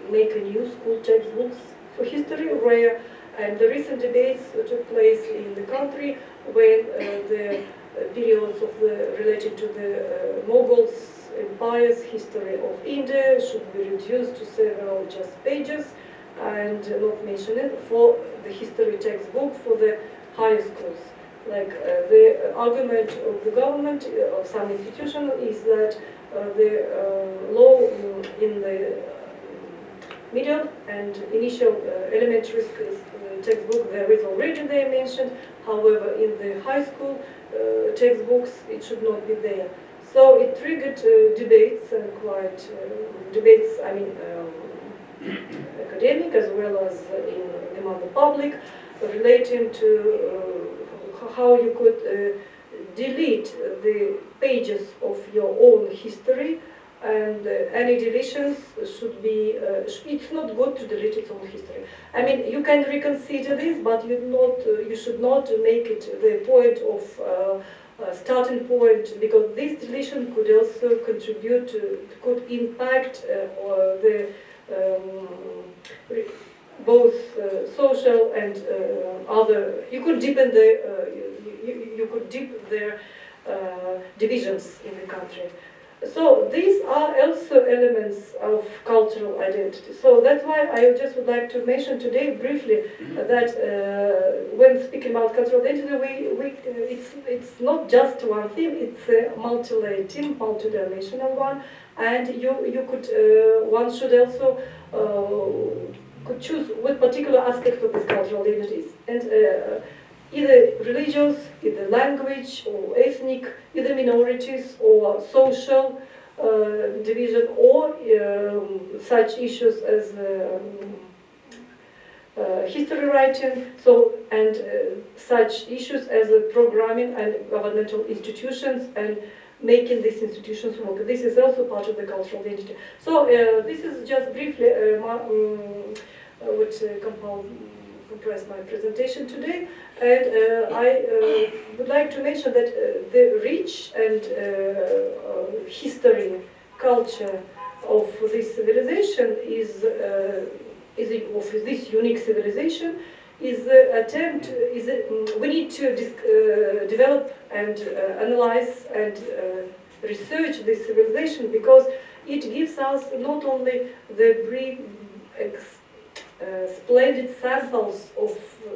make a new school textbooks for history, where, and the recent debates took place in the country when the periods of related to the Mughals Empire's history of India should be reduced to several just pages and not mentioned for the history textbook for the higher schools. Like the argument of the government, of some institution, is that the law in the middle and initial elementary textbook there is already there mentioned. However, in the high school textbooks it should not be there. So it triggered debates, and quite debates, I mean, academic as well as among the public, relating to how you could delete the pages of your own history, and any deletions should be, it's not good to delete its own history. I mean, you can reconsider this, but you should not make it the point of starting point, because this deletion could also contribute to, could impact the both social and other. You could deepen the you could deepen their divisions in the country. So these are also elements sense of cultural identity. So that's why I just would like to mention today briefly that when speaking about cultural identity, it's not just one theme, it's a multi-layered theme, multi-dimensional one, and you could one should also could choose what particular aspect of this cultural identity is. And either religious, either language or ethnic, either minorities or social division, or such issues as history writing, so and such issues as programming and governmental institutions and making these institutions work. This is also part of the cultural identity. So this is just briefly what comprise my presentation today, and I would like to mention that the rich and history, culture of this civilization is of this unique civilization is attempt is we need to develop and analyze and research this civilization, because it gives us not only the brief splendid samples of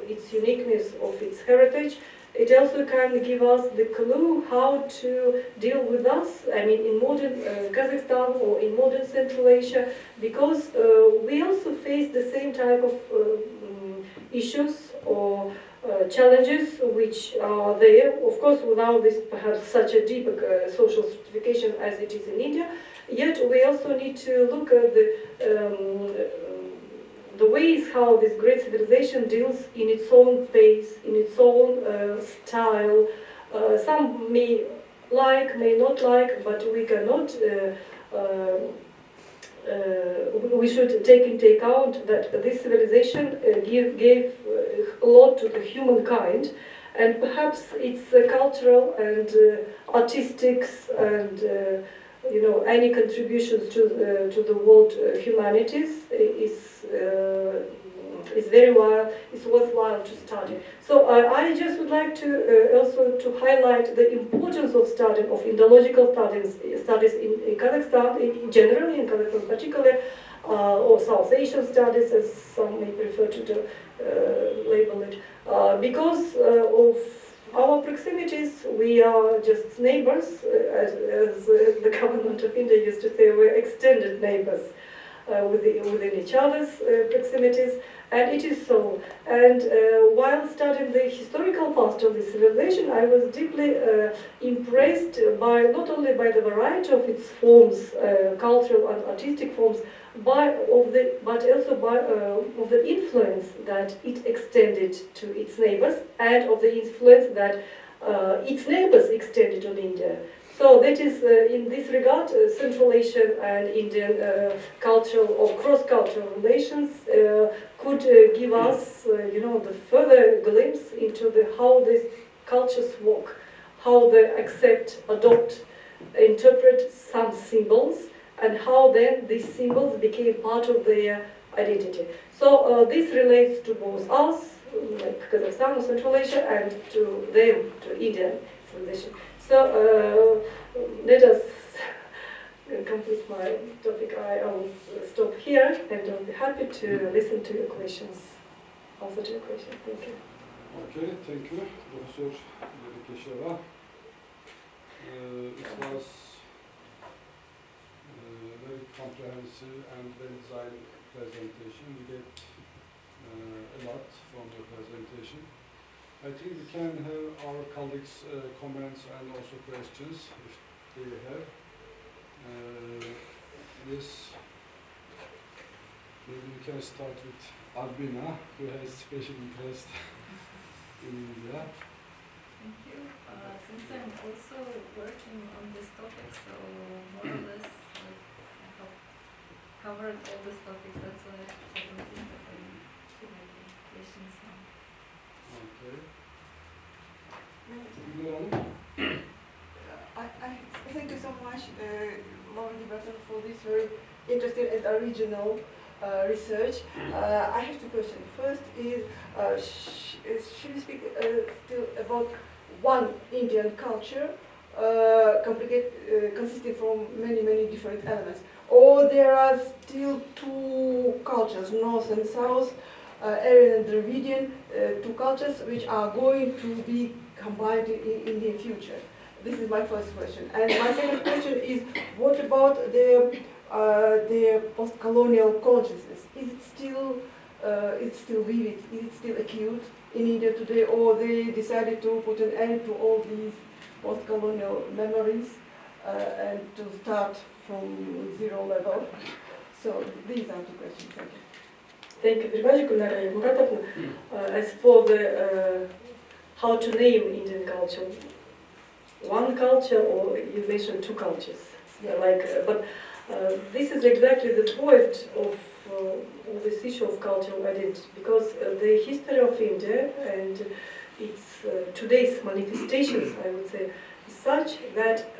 its uniqueness, of its heritage, it also can give us the clue how to deal with us, I mean in modern Kazakhstan or in modern Central Asia, because we also face the same type of issues or challenges which are there, of course without this perhaps such a deep social stratification as it is in India, yet we also need to look at the ways how this great civilization deals in its own pace, in its own style. Some may like, may not like, but we cannot, we should take into account that this civilization gave a lot to the humankind, and perhaps its cultural and artistic and any contributions to the world humanities is very it's worthwhile to study. So I just would like to also to highlight the importance of studying of Indological studies in Kazakhstan in generally, in Kazakhstan particularly, or South Asian studies, as some may prefer to label it, because of our proximities. We are just neighbors, as the government of India used to say, we're extended neighbors within each other's proximities, and it is so. And while studying the historical past of the civilization, I was deeply impressed by not only by the variety of its forms, cultural and artistic forms, but also by of the influence that it extended to its neighbors, and of the influence that its neighbors extended on India. So that is, in this regard, Central Asian and Indian cultural or cross-cultural relations could give us, the further glimpse into how these cultures work, how they accept, adopt, interpret some symbols, and how then these symbols became part of their identity. So this relates to both us, like Kazakhstan or Central Asia, and to them, to Indian civilization. So let us complete my topic. I will stop here, and I'll be happy to listen to your questions, answer to your questions. Thank you. Okay, thank you, Professor Berikesheva. It was very comprehensive and well-designed presentation. We get a lot from the presentation. I think we can have our colleagues' comments and also questions if they have. Yes, maybe we can start with Albina, who has special interest in India. Thank you. Since I'm also working on this topic, so more or less I have covered all these topics, that's why I don't think that I should have any questions now. Okay. I thank you so much, Lauren Liberton, for this very interesting and original research. I have two questions. First is, should we speak still about one Indian culture, consisting from many different elements, or there are still two cultures, North and South, Aryan and Dravidian, two cultures which are going to be combined in the future? This is my first question. And my second question is, what about their post-colonial consciousness? Is it still vivid? Is it still acute in India today, or they decided to put an end to all these post-colonial memories and to start from zero level? So these are two questions. Thank you. Thank you very much, Gulnara Muratovna. As for the how to name Indian culture, one culture, or you mentioned two cultures, but this is exactly the point of this issue of cultural identity, because the history of India and its today's manifestations, I would say, is such that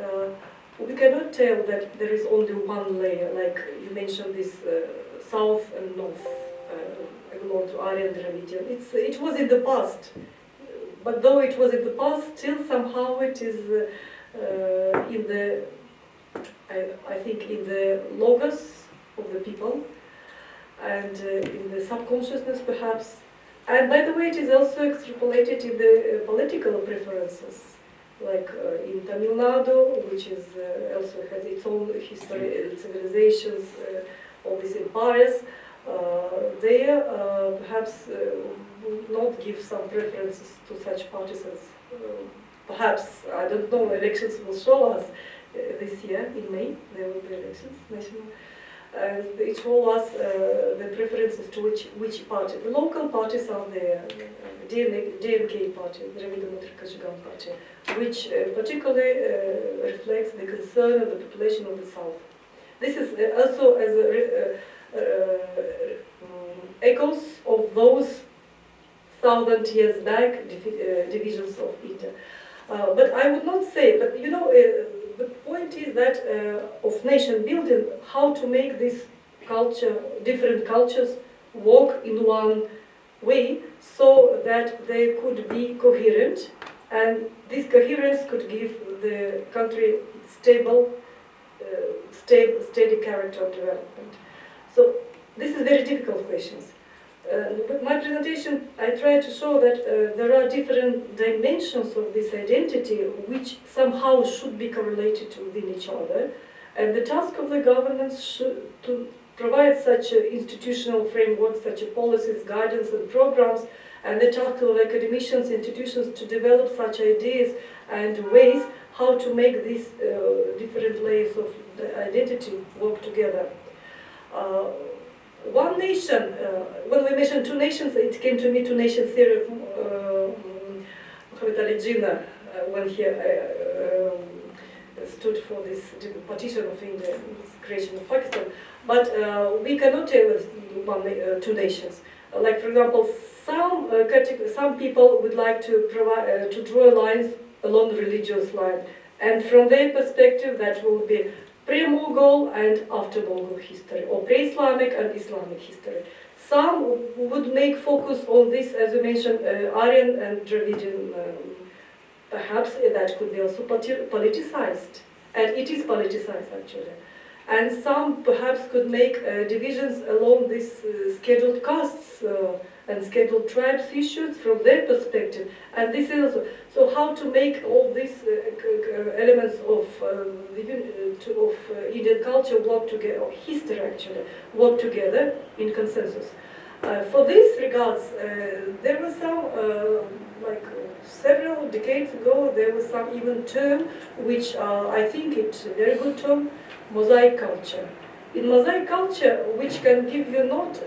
we cannot tell that there is only one layer, like you mentioned this South and North, belong to Aryan Dravidian. It was in the past. But though it was in the past, still somehow it is in the, I think, in the logos of the people, and in the subconsciousness perhaps. And by the way, it is also extrapolated in the political preferences, like in Tamil Nadu, which is also has its own history, civilizations, all these empires. There perhaps would not give some preferences to such parties as perhaps, I don't know, elections will show us this year in May, there will be elections, national, and it show us the preferences to which party. The local parties are there, DMK party, Dravidian Mutrika party, which particularly reflects the concern of the population of the south. This is also as a echoes of those 1,000 years back divisions of India. But I would not say, but you know, the point is that of nation building, how to make this culture, different cultures, walk in one way so that they could be coherent, and this coherence could give the country stable, steady character of development. So this is very difficult questions. But my presentation, I try to show that there are different dimensions of this identity which somehow should be correlated within each other. And the task of the governance should to provide such an institutional framework, such a policies, guidance and programs, and the task of academicians, institutions to develop such ideas and ways how to make these different layers of the identity work together. One nation, when we mentioned two nations, it came to me two nation theory of Muhammad Ali Jinnah when he stood for this partition of India, this creation of Pakistan. But we cannot tell two nations. Like for example, some people would like to provide to draw lines along religious line, and from their perspective, that will be pre-Mughal and after-Mughal history, or pre-Islamic and Islamic history. Some would make focus on this, as you mentioned, Aryan and Dravidian. Perhaps that could be also politicized, and it is politicized actually. And some perhaps could make divisions along these scheduled castes and scheduled tribes issues from their perspective. And this is also, so how to make all these elements of Indian culture work together, or history actually, work together in consensus. For this regards, there was some, several decades ago, there was some even term, which I think it's a very good term, mosaic culture. In mosaic culture, which can give you not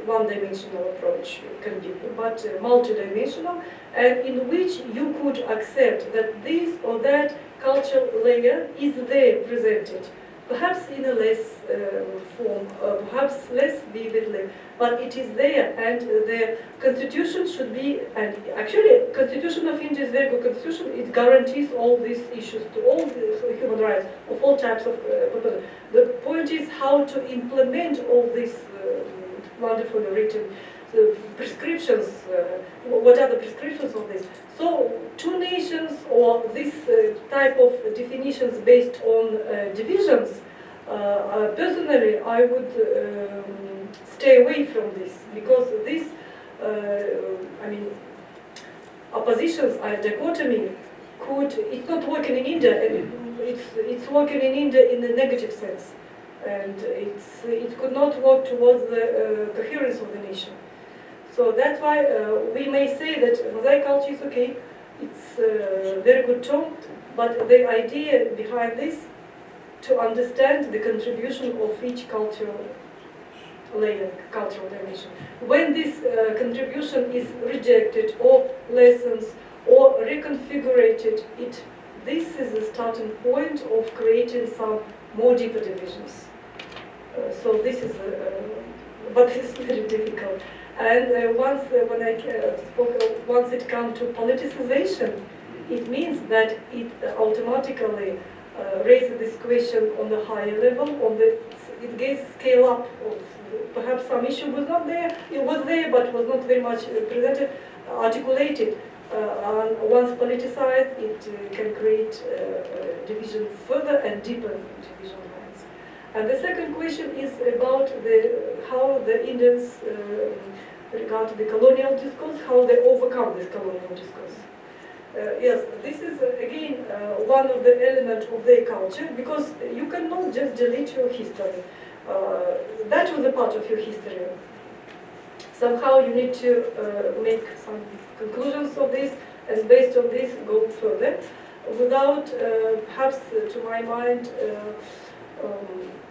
one-dimensional approach, can give you, but multi-dimensional, and in which you could accept that this or that cultural layer is there presented. Perhaps in a less form, perhaps less vividly, but it is there, and the constitution should be, and actually constitution of India is a very good constitution, it guarantees all these issues to all the human rights of all types of people. The point is how to implement all these wonderfully written prescriptions, what are the prescriptions of this? So two nations, or this type of definitions based on divisions, Personally, I would stay away from this, because this, I mean, oppositions, dichotomy, it's not working in India, and it's working in India in a negative sense, and it could not work towards the coherence of the nation. So that's why we may say that mosaic culture is okay, it's a very good tone, but the idea behind this, to understand the contribution of each cultural layer, cultural dimension. When this contribution is rejected or lessens or reconfigured, this is the starting point of creating some more deeper divisions. So this is, but it's very difficult. And once once it comes to politicization, it means that it automatically raises this question on the higher level. It gets scale up of perhaps some issue was not there. It was there, but was not very much presented, articulated. And once politicized, it can create division further and deeper division lines. And the second question is about how the Indians regard the colonial discourse, how they overcome this colonial discourse. Yes, this is again one of the elements of their culture, because you cannot just delete your history. That was a part of your history. Somehow you need to make some conclusions of this, and based on this go further, without perhaps, to my mind,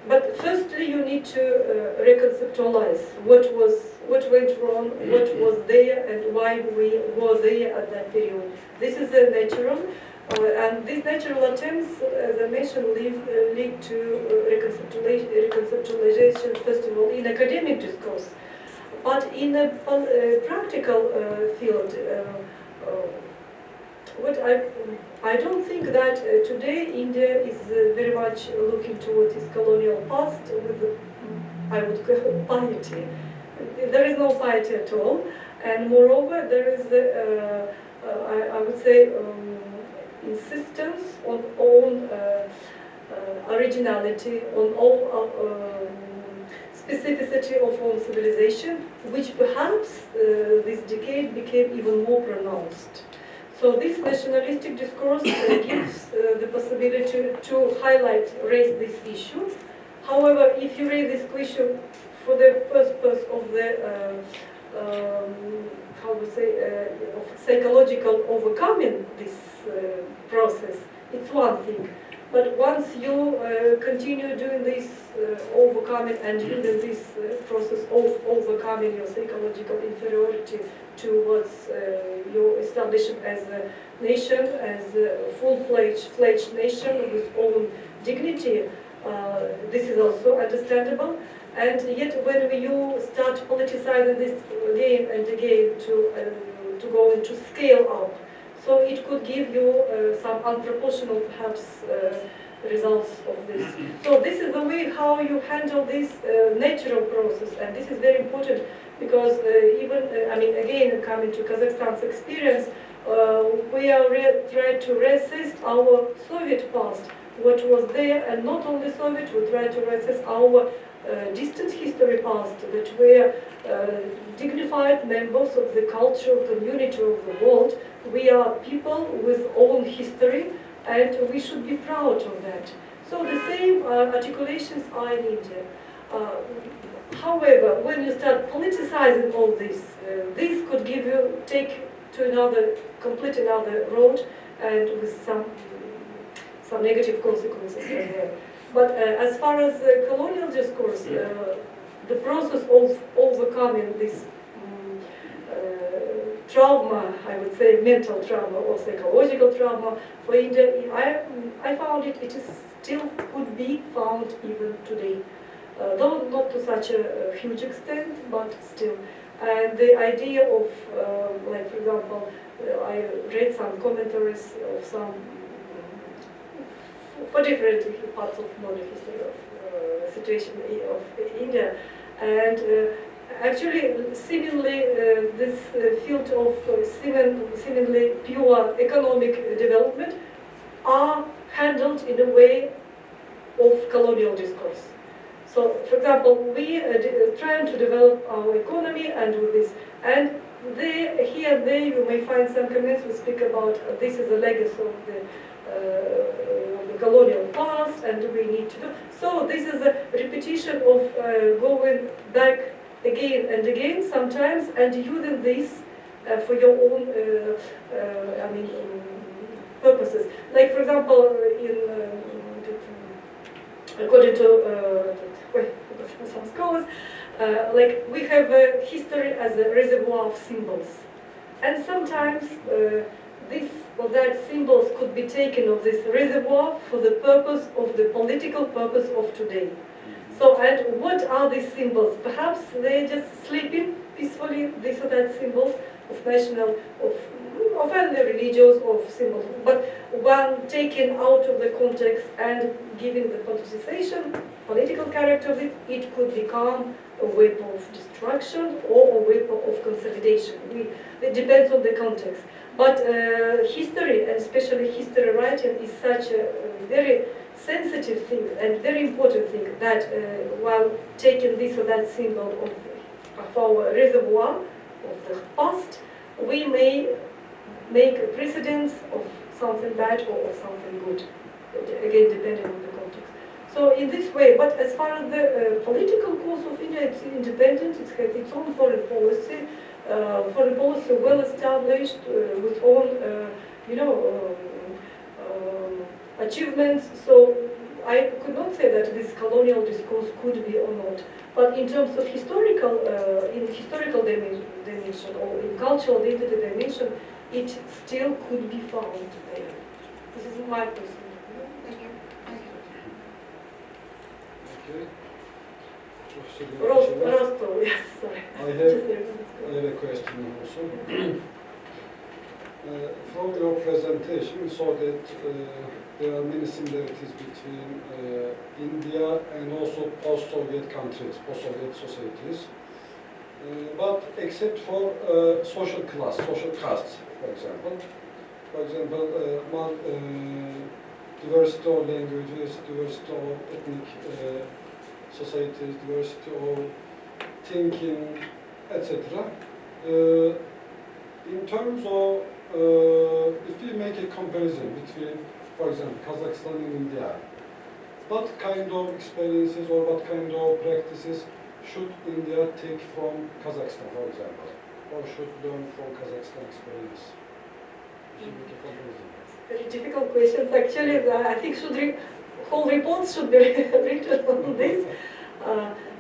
but firstly you need to reconceptualize what went wrong, what was there, and why we were there at that period. This is a natural, and these natural attempts, as I mentioned, lead to reconceptualization, first of all, in academic discourse. But in a practical field, I don't think that today India is very much looking towards its colonial past with, I would call, piety. There is no piety at all, and moreover, there is, I would say, insistence on own originality, on all specificity of own civilization, which perhaps this decade became even more pronounced. So this nationalistic discourse gives the possibility to raise this issue. However, if you raise this question for the purpose of the, how to say, of psychological overcoming this process, it's one thing. But once you continue doing this overcoming and doing this process of overcoming your psychological inferiority towards your establishment as a nation, as a full-fledged nation with own dignity, this is also understandable. And yet when you start politicizing this again and again to go into scale up, so it could give you some unproportional, perhaps, results of this. So this is the way how you handle this natural process, and this is very important because even, I mean, again, coming to Kazakhstan's experience, we are trying to resist our Soviet past, what was there, and not only Soviet, we try to resist our distant history past, that were dignified members of the cultural community of the world. We are people with own history, and we should be proud of that. So the same articulations are in India. However, when you start politicizing all this, this could take to complete another road, and with some negative consequences there. But as far as the colonial discourse, the process of overcoming this trauma, I would say mental trauma or psychological trauma for India, I found it is still could be found even today. Though not to such a huge extent, but still. And the idea of, like for example, I read some commentaries of some, for different parts of modern history of situation of India, and actually, seemingly, this field of seemingly pure economic development are handled in a way of colonial discourse. So, for example, we trying to develop our economy and with this, and here and there you may find some comments who speak about this is a legacy of the colonial past and we need to do. So this is a repetition of going back again and again sometimes and using this for your own purposes. Like for example, according to some scholars, like we have history as a reservoir of symbols, and sometimes this or that symbols could be taken of this reservoir for the purpose of the political purpose of today. So, and what are these symbols? Perhaps they're just sleeping peacefully, these or that symbols of national, of either religious or symbols, but one taken out of the context and given the politicization, political character of it, it could become a weapon of destruction or a weapon of consolidation. It depends on the context. But history, and especially history writing, is such a very sensitive thing and very important thing that while taking this or that symbol of our reservoir of the past, we may make a precedent of something bad or of something good, again depending on the context. So in this way, but as far as the political course of India, it's independent, it has its own foreign policy well established, with own, achievements. So I could not say that this colonial discourse could be or not. But in terms of historical, in historical dimension or in cultural identity dimension, it still could be found there. This is my personal opinion. Thank you. Thank you. Okay. Professor Gülşen. Rostov, yes, sorry. I have a question also. From your presentation, we saw that there are many similarities between India and also post-Soviet countries, post-Soviet societies. But except for social class, social castes, for example. For example, diversity of languages, diversity of ethnic societies, diversity of thinking, etc. In terms of, if we make a comparison between, for example, Kazakhstan and India, what kind of experiences or what kind of practices should India take from Kazakhstan, for example, or should learn from Kazakhstan experience? We should make a comparison. Very difficult questions. Actually, I think whole reports should be written on this.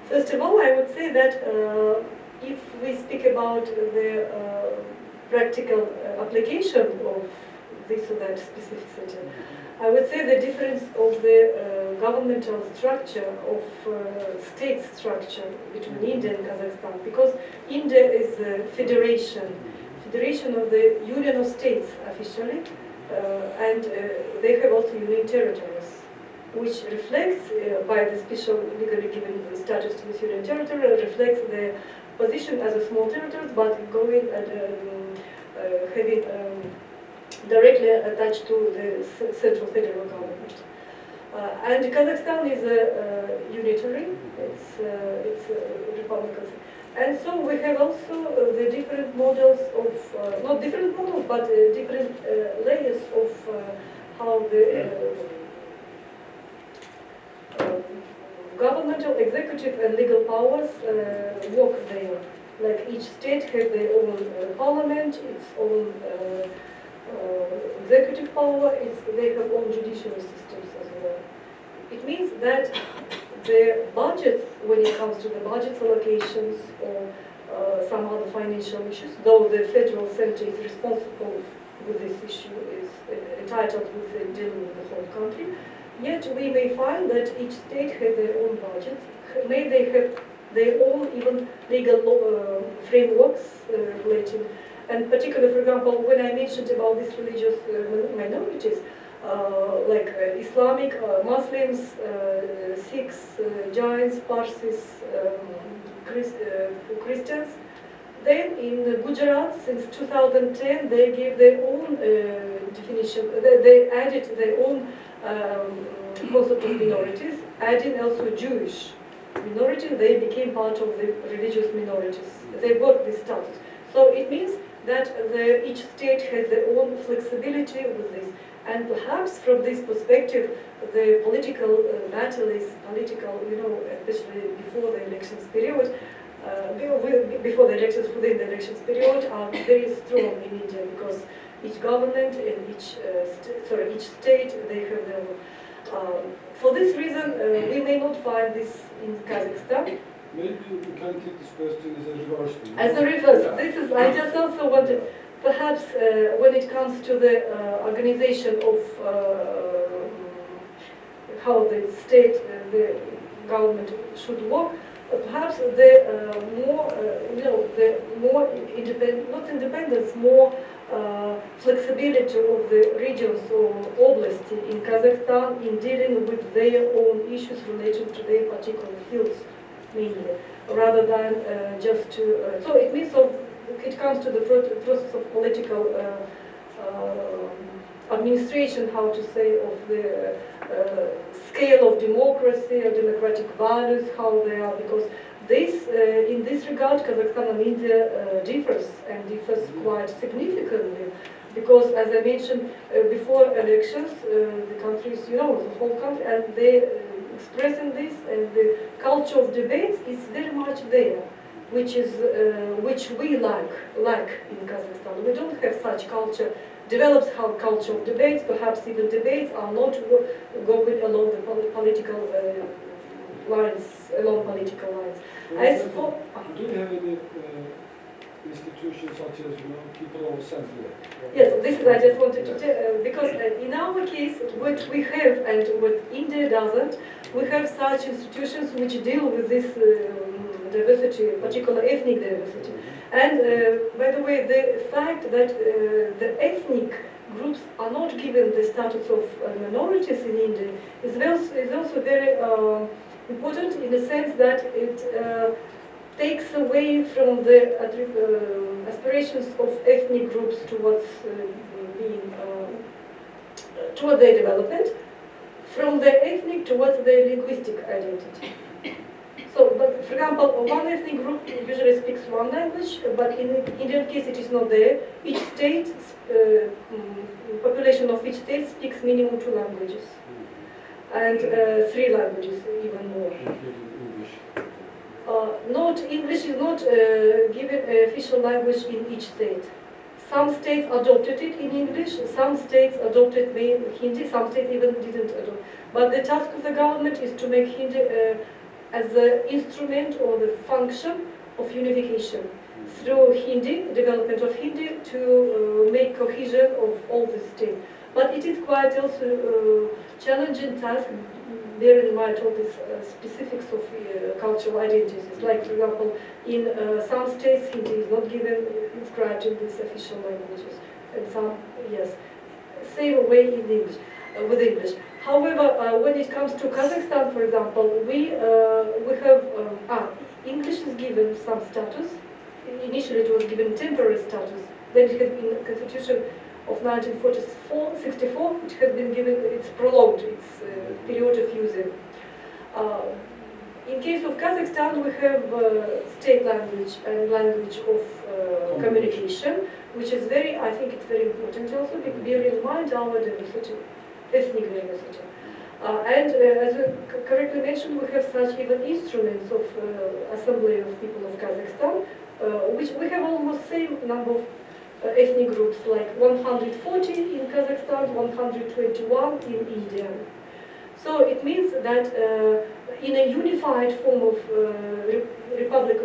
First of all, I would say that if we speak about the practical application of this or that specificity, I would say the difference of the governmental structure of state structure between India and Kazakhstan, because India is a federation of the Union of States officially, and they have also union territories, which reflects, by the special legally given status to this union territory, reflects the position as a small territory, but going and having directly attached to the central federal government. And Kazakhstan is a unitary, it's a republican. And so we have also the different models of, not different models, but different layers of how the governmental, executive and legal powers work there. Like each state has their own parliament, its own executive power, they have own judicial systems as well. It means that the budgets, when it comes to the budget allocations or some other financial issues, though the federal center is responsible with this issue, is entitled with dealing with the whole country, yet we may find that each state has their own budget, may they have their own even legal frameworks relating. And particularly, for example, when I mentioned about these religious minorities, like Islamic, Muslims, Sikhs, Jains, Parsis, Christians, then in Gujarat, since 2010, they gave their own definition, they added their own concept of minorities, adding also Jewish minority, they became part of the religious minorities. They got this status. So it means that each state has their own flexibility with this. And perhaps from this perspective, the political especially before the elections period, before the elections, within the elections period, are very strong in India because each government and each state, they have their own. For this reason, we may not find this in Kazakhstan. Maybe we can take this question as a reverse. As a reverse, Yeah. this is, I just also wanted, perhaps when it comes to the organization of how the state, the government should work, perhaps the more independent, not independence, more flexibility of the regions or oblasts in Kazakhstan in dealing with their own issues related to their particular fields, mainly, rather than just to. So it means it comes to the process of political administration, how to say, of the scale of democracy or democratic values, how they are, because this, in this regard, Kazakhstan and India differs quite significantly, because as I mentioned before elections, the countries, the whole country, and they expressing this, and the culture of debates is very much there, which we lack in Kazakhstan. We don't have such culture. Develops how culture of debates, perhaps even debates are not going along the political lines, As for do you have any institutions such as people assembly? yes, this is I just wanted to tell because in our case, what we have and what India doesn't, we have such institutions which deal with this diversity, particular ethnic diversity. And by the way, the fact that the ethnic groups are not given the status of minorities in India is also very important in the sense that it takes away from the aspirations of ethnic groups towards toward their development, from their ethnic towards their linguistic identity. So, but for example, one ethnic group usually speaks one language, but in the Indian case it is not there. Each state, population of each state speaks minimum 2 languages, and 3 languages, even more. English is not given official language in each state. Some states adopted it in English, some states adopted Hindi, some states even didn't adopt. But the task of the government is to make Hindi as the instrument or the function of unification through Hindi, development of Hindi, to make cohesion of all the states. But it is quite also challenging task, bearing in mind all these specifics of cultural identities. Like, for example, in some states, Hindi is not given, inscribed in these official languages, and some, yes. Same way in English, with English. However, when it comes to Kazakhstan, for example, we have English is given some status. Initially, it was given temporary status. Then it has been a constitution of 1964, which has been given, it's prolonged, its period of using. In case of Kazakhstan, we have state language and language of communication, which is very, I think it's very important also, bearing in mind our diversity, ethnic diversity. And as you correctly mentioned, we have such even instruments of Assembly of People of Kazakhstan, which we have almost same number of ethnic groups, like 140 in Kazakhstan, 121 in India. So it means that in a unified form of republic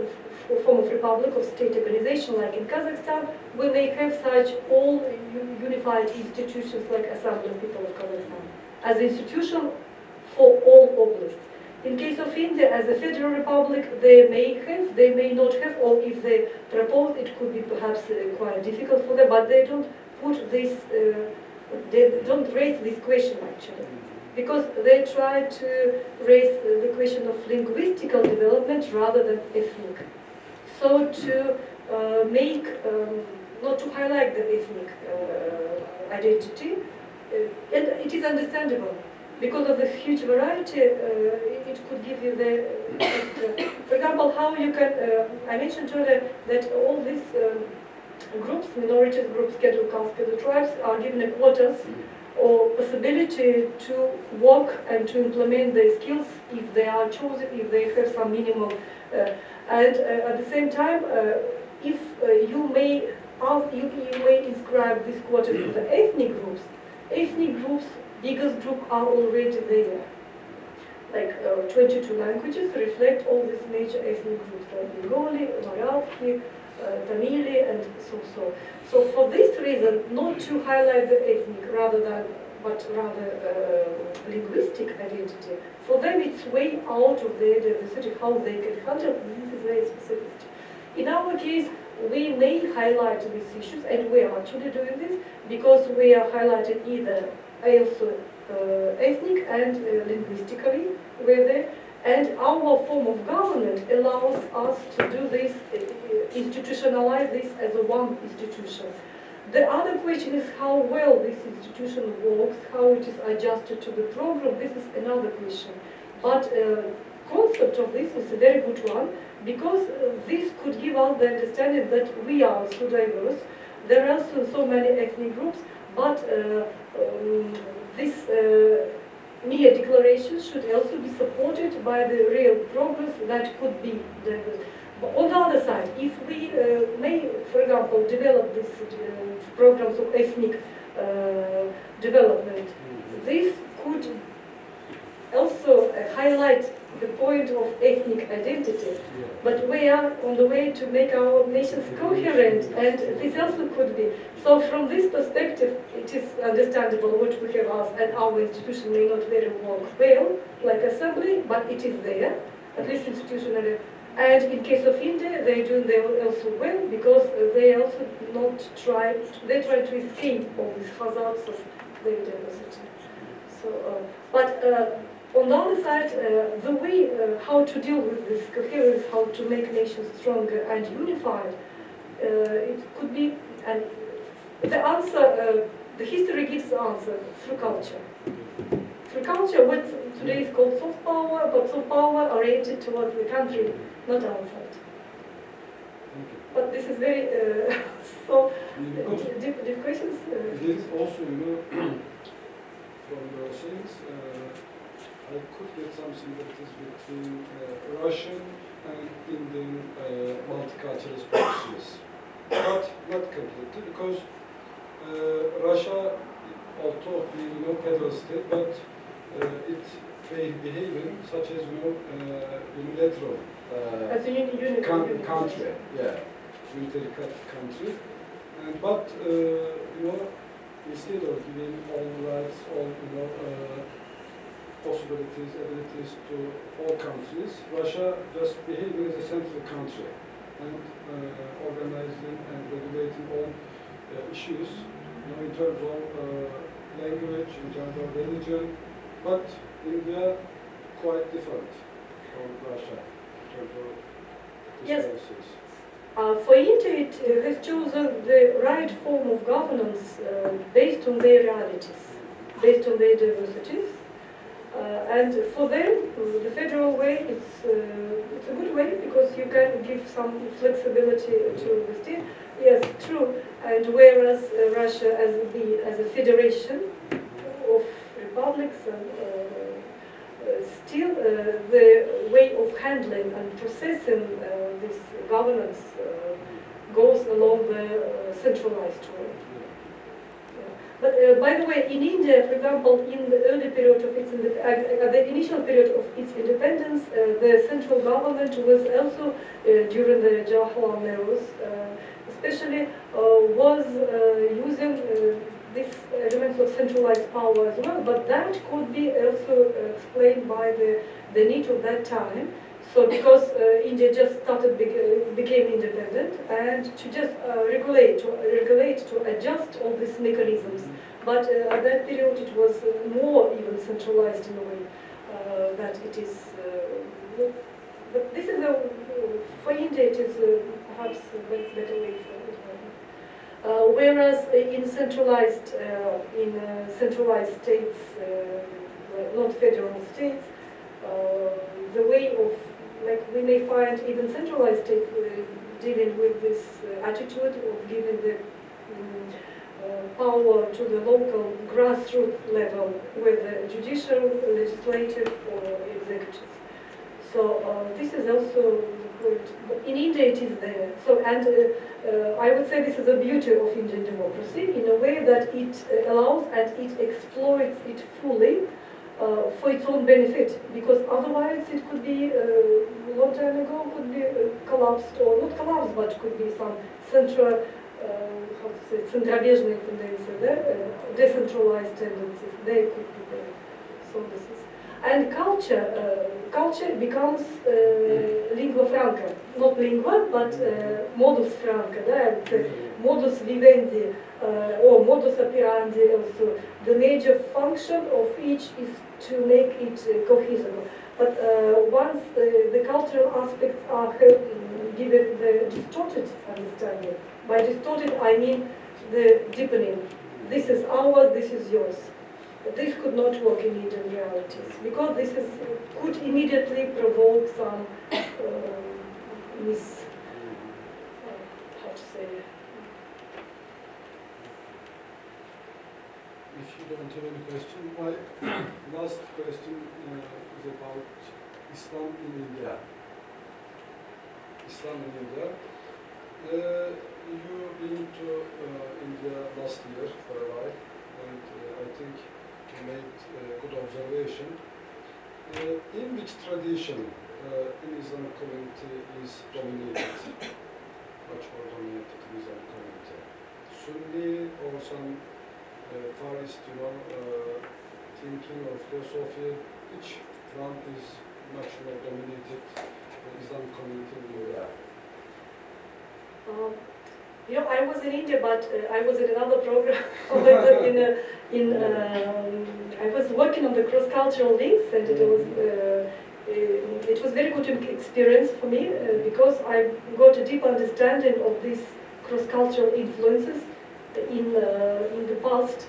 of state organization, like in Kazakhstan, we may have such all unified institutions like Assembly of People of Kazakhstan as an institution for all oblasts. In case of India, as a federal republic, they may have, they may not have, or if they propose, it could be perhaps quite difficult for them, but they don't put this, they don't raise this question actually, because they try to raise the question of linguistical development rather than ethnic. So to make, not to highlight the ethnic identity, and it is understandable. because of this huge variety, it could give you the extra. For example, how you can, I mentioned earlier that all these groups, minorities groups, scheduled castes, scheduled tribes, are given a quotas or possibility to work and to implement their skills if they are chosen, if they have some minimum. And at the same time, if you may inscribe this quota to the ethnic groups, biggest group are already there. Like 22 languages reflect all these major ethnic groups, like Bengali, Marathi, Tamil, and so. So for this reason, not to highlight the ethnic but rather linguistic identity. For them, it's way out of their diversity, how they can handle this is very specific. In our case, we may highlight these issues, and we are actually doing this because we are highlighting either also ethnic and linguistically we're there, and our form of government allows us to do this, institutionalize this as a one institution. The other question is how well this institution works, how it is adjusted to the program. This is another question. But concept of this is a very good one, because this could give us the understanding that we are so diverse. There are so many ethnic groups, but this mere declaration should also be supported by the real progress that could be diverse. But on the other side, if we may, for example, develop these programs of ethnic development, this could also highlight the point of ethnic identity. But we are on the way to make our nations coherent, and this also could be. So from this perspective, it is understandable what we have asked, and our institution may not very work well, like assembly, but it is there, at least institutionally. And in case of India, they're doing also well, because they also they try to escape all these hazards of their diversity. So, on the other side, the way how to deal with this coherence, how to make nations stronger and unified, it could be, and the answer, the history gives the answer through culture. Through culture, what today is called soft power, but soft power oriented towards the country, not outside. But this is very, so, deep questions? This is also, from the things, I could get some similarities between Russian and Indian multiculturalist policies, but not completely, because Russia, although being federal state, but its behaving such as unilateral country, unitary country, and but instead of giving all rights, all possibilities, abilities to all countries, Russia just behaving as a central country and organizing and regulating all issues, in terms of language, in terms of religion, but India quite different from Russia in terms of yes. policies. For India, it has chosen the right form of governance based on their realities, based on their diversities. And for them, the federal way, it's a good way, because you can give some flexibility to the state. Yes, true. And whereas Russia as a federation of republics, and still the way of handling and processing this governance goes along the centralized way. But by the way, in India, for example, in the early period of its the initial period of its independence, the central government was also during the Jawaharlal Nehru's, especially was using these elements of centralized power as well. But that could be also explained by the need of that time. So because India just became independent, and to just regulate, to adjust all these mechanisms. But at that period it was more even centralized in a way that it is. But this is for India it is perhaps a better way for it. Whereas in centralized states not federal states, the way of, like we may find even centralized state dealing with this attitude of giving the power to the local grassroots level with the judicial, legislative or executive. So this is also the point. But in India it is there. So and I would say this is the beauty of Indian democracy in a way that it allows and it exploits it fully for its own benefit. Because otherwise it could be a long time ago could be collapsed or not collapsed, but could be some central. How to say, центробежные tendencies, decentralized tendencies, they could be there. So this is, and culture becomes lingua franca, not lingua, but modus franca, modus vivendi, or modus operandi also. The major function of each is to make it cohesive. But once the cultural aspects are given the distorted understanding, by distorted I mean the deepening. This is ours, this is yours. This could not work in Indian realities because this is, could immediately provoke some how to say. If you don't have any question, my last question is about Islam in India. Islam in India. You been to India last year for a while, and I think you made a good observation. In which tradition in Islamic community is dominated, much more dominated in Islamic community? Sunni or some Far East, thinking or philosophy, which one is much more dominated in Islamic community in India? I was in India, but I was in another program. I was working on the cross-cultural links, and it was very good experience for me because I got a deep understanding of these cross-cultural influences in the past,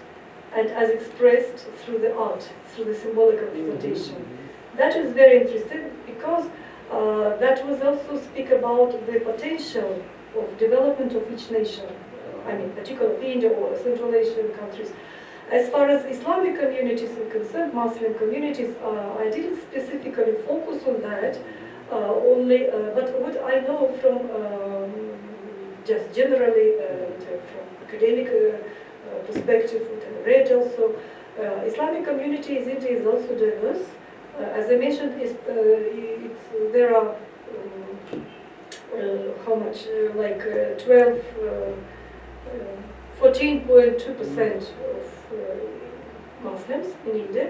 and as expressed through the art, through the symbolic representation. That is very interesting because that was also speak about the potential of development of each nation, I mean particularly India or Central Asian countries. As far as Islamic communities are concerned, Muslim communities, I didn't specifically focus on that, but what I know from just generally from academic perspective, what I read also, Islamic communities in India is also diverse. As I mentioned, there are how much, like 14.2% of Muslims in India.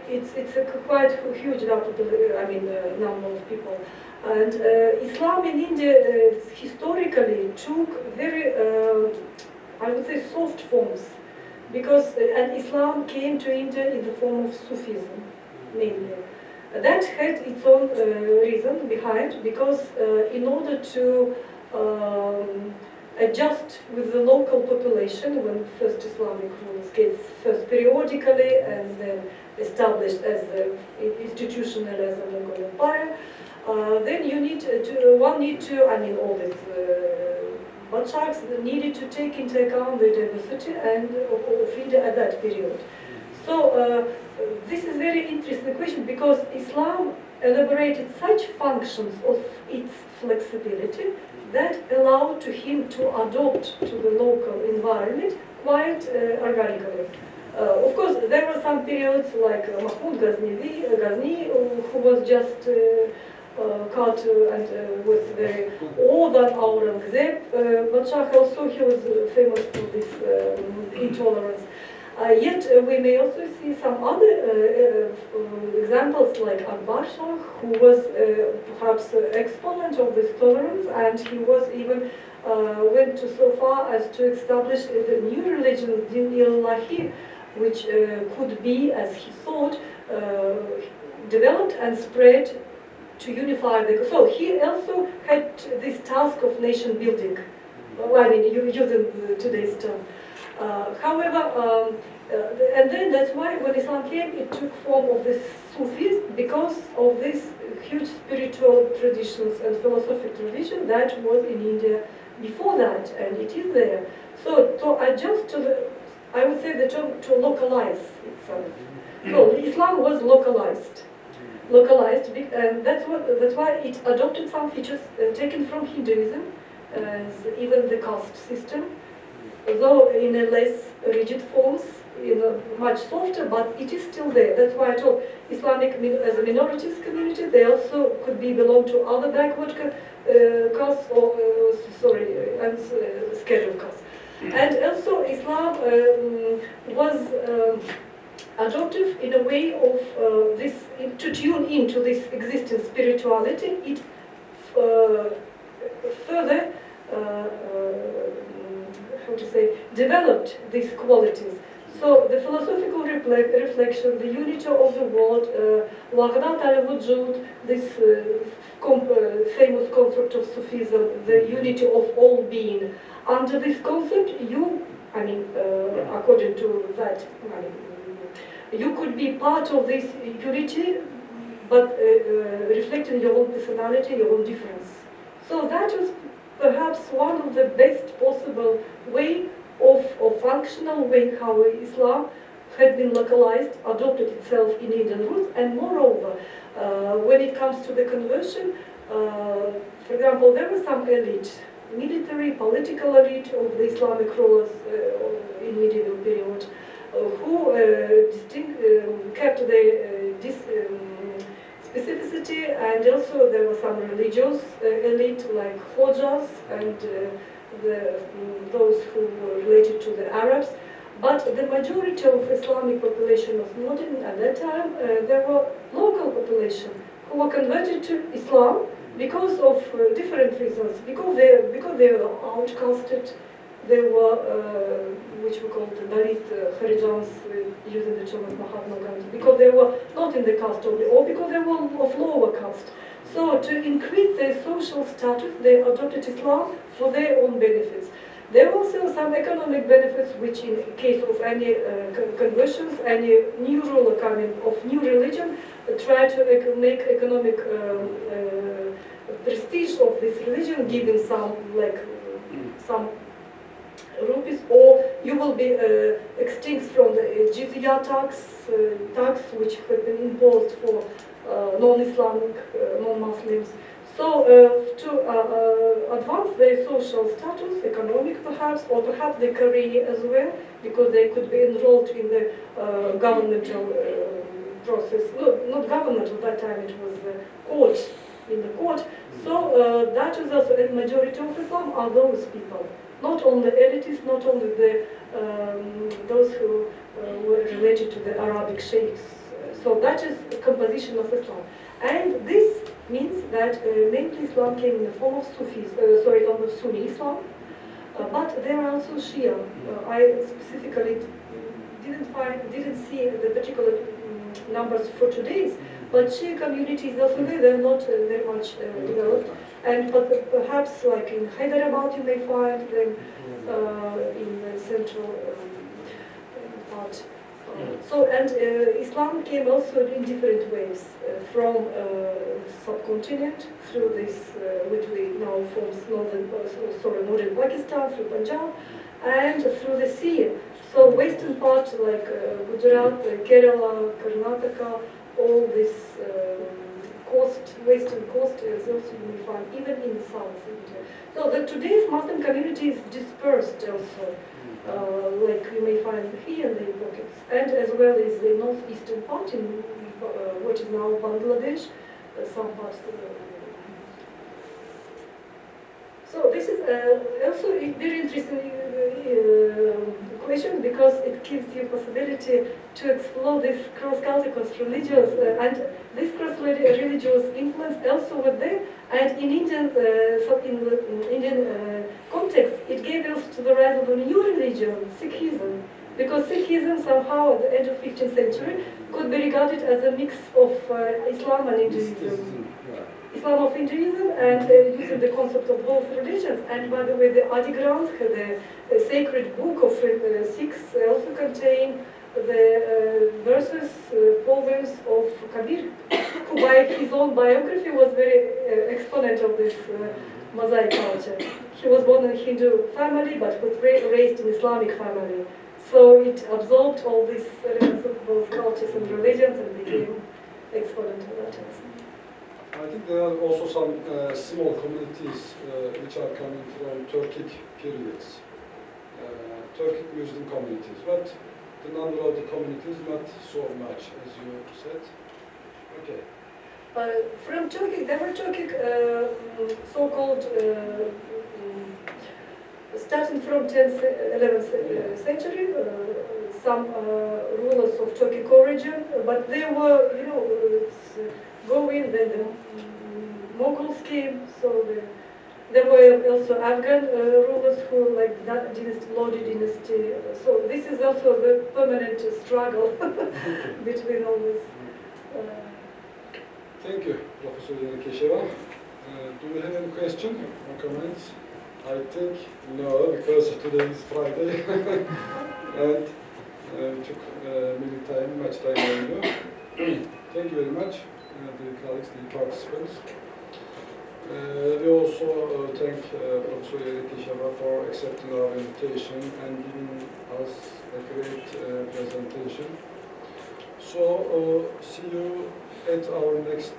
It's a quite huge number of people. And Islam in India historically took very, I would say, soft forms, because and Islam came to India in the form of Sufism, mainly. That had its own reason behind, because in order to adjust with the local population, when first Islamic rules get first periodically and then established as institutional as a Mongol empire, then you need all these Batsharks needed to take into account the diversity and of India at that period. So this is very interesting question, because Islam elaborated such functions of its flexibility that allowed to him to adopt to the local environment quite organically. Of course, there were some periods like Mahmud Ghazni, who was just cut and was very old than Aurangzeb. Batshah also, he was famous for this intolerance. Yet we may also see some other examples like Akbar Shah, who was perhaps an exponent of this tolerance, and he was even went to so far as to establish the new religion, Din-i-Ilahi, which could be, as he thought, developed and spread to unify the. So he also had this task of nation building. Using today's term. However, And then that's why when Islam came, it took form of the Sufis because of this huge spiritual traditions and philosophic tradition that was in India before that, and it is there. So to adjust to the, I would say the term to localize itself. So Islam was localized, and that's why it adopted some features taken from Hinduism, as even the caste system, though in a less rigid forms, much softer, but it is still there. That's why I told Islamic as a minorities community, they also could be belong to other backward castes or scheduled castes. And also Islam was adoptive in a way of this to tune into this existing spirituality. It further how to say developed these qualities. So the philosophical reflection, the unity of the world, Wahdat al-Wujud, this famous concept of Sufism, the unity of all being. Under this concept, according to that, you could be part of this unity, but reflecting your own personality, your own difference. So that was perhaps one of the best possible way of functional way how Islam had been localized, adopted itself in Indian roots, and moreover, when it comes to the conversion, for example, there was some elite, military, political elite of the Islamic rulers in medieval period, who kept their specificity, and also there was some religious elite like Khojas and those who were related to the Arabs. But the majority of Islamic population was modern at that time. There were local population who were converted to Islam because of different reasons. Because they were outcasted, they were which we call the Dalit Harijans, using the term of Mahatma Gandhi, because they were not in the caste only, or because they were of lower caste. So to increase their social status, they adopted Islam for their own benefits. There were also some economic benefits, which in case of any conversions, any new ruler coming of new religion, try to make economic prestige of this religion, giving some some rupees, or you will be extinct from the jizya tax which had been imposed for non-Islamic, non-Muslims. So to advance their social status, economic perhaps, or perhaps their career as well, because they could be enrolled in the governmental process. No, not government at that time, it was the court, in the court. So that is also a majority of Islam are those people. Not only elitists, not only the those who were related to the Arabic sheikhs. So that is the composition of Islam. And this means that mainly Islam came in the form of Sufis, of Sunni Islam, but there are also Shia. I specifically didn't see the particular numbers for today's, but Shia community is also there. They're not very much developed. But perhaps like in Hyderabad you may find them in the central part. Islam came also in different ways from subcontinent through this, which we now forms modern Pakistan, through Punjab, and through the sea. So western part like Gujarat, Kerala, Karnataka, all this western coast is also you may find even in the south India. So today's Muslim community is dispersed also. Like you may find here in the pockets, and as well as the northeastern part in what is now Bangladesh, some parts of the So this is also a very interesting question, because it gives you possibility to explore this cross-cultural, cross-religious, and this cross-religious influence also was there. And in Indian, Indian context, it gave us to the rise of a new religion, Sikhism, because Sikhism somehow at the end of 15th century could be regarded as a mix of Islam and Hinduism. Islam of Hinduism, and using the concept of both religions. And by the way, the Adi Granth, the sacred book of Sikhs, also contain the verses, poems of Kabir, who by his own biography was very exponent of this mosaic culture. He was born in a Hindu family, but was raised in Islamic family. So it absorbed all these elements of both cultures and religions and became exponent of that. I think there are also some small communities which are coming from Turkic periods, Turkic Muslim communities, but the number of the communities not so much as you said. Okay. From Turkey, there were Turkic so-called, starting from 10th, 11th century, some rulers of Turkic origin, but they were, going, then the Mongols came, so there were also Afghan rulers who, like that dynasty, Lodi dynasty. So this is also the permanent struggle between all this. Thank you, Professor Yerikesheva. Do we have any question or comments? I think no, because today is Friday and we took much time on you. Thank you very much, dear colleagues, dear participants. We also thank Professor Yerikesheva for accepting our invitation and giving us a great presentation. So, see you at our next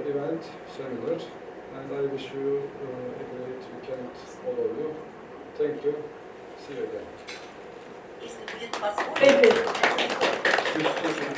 event, seminar, and I wish you a great weekend, all of you. Thank you. See you again. Thank you.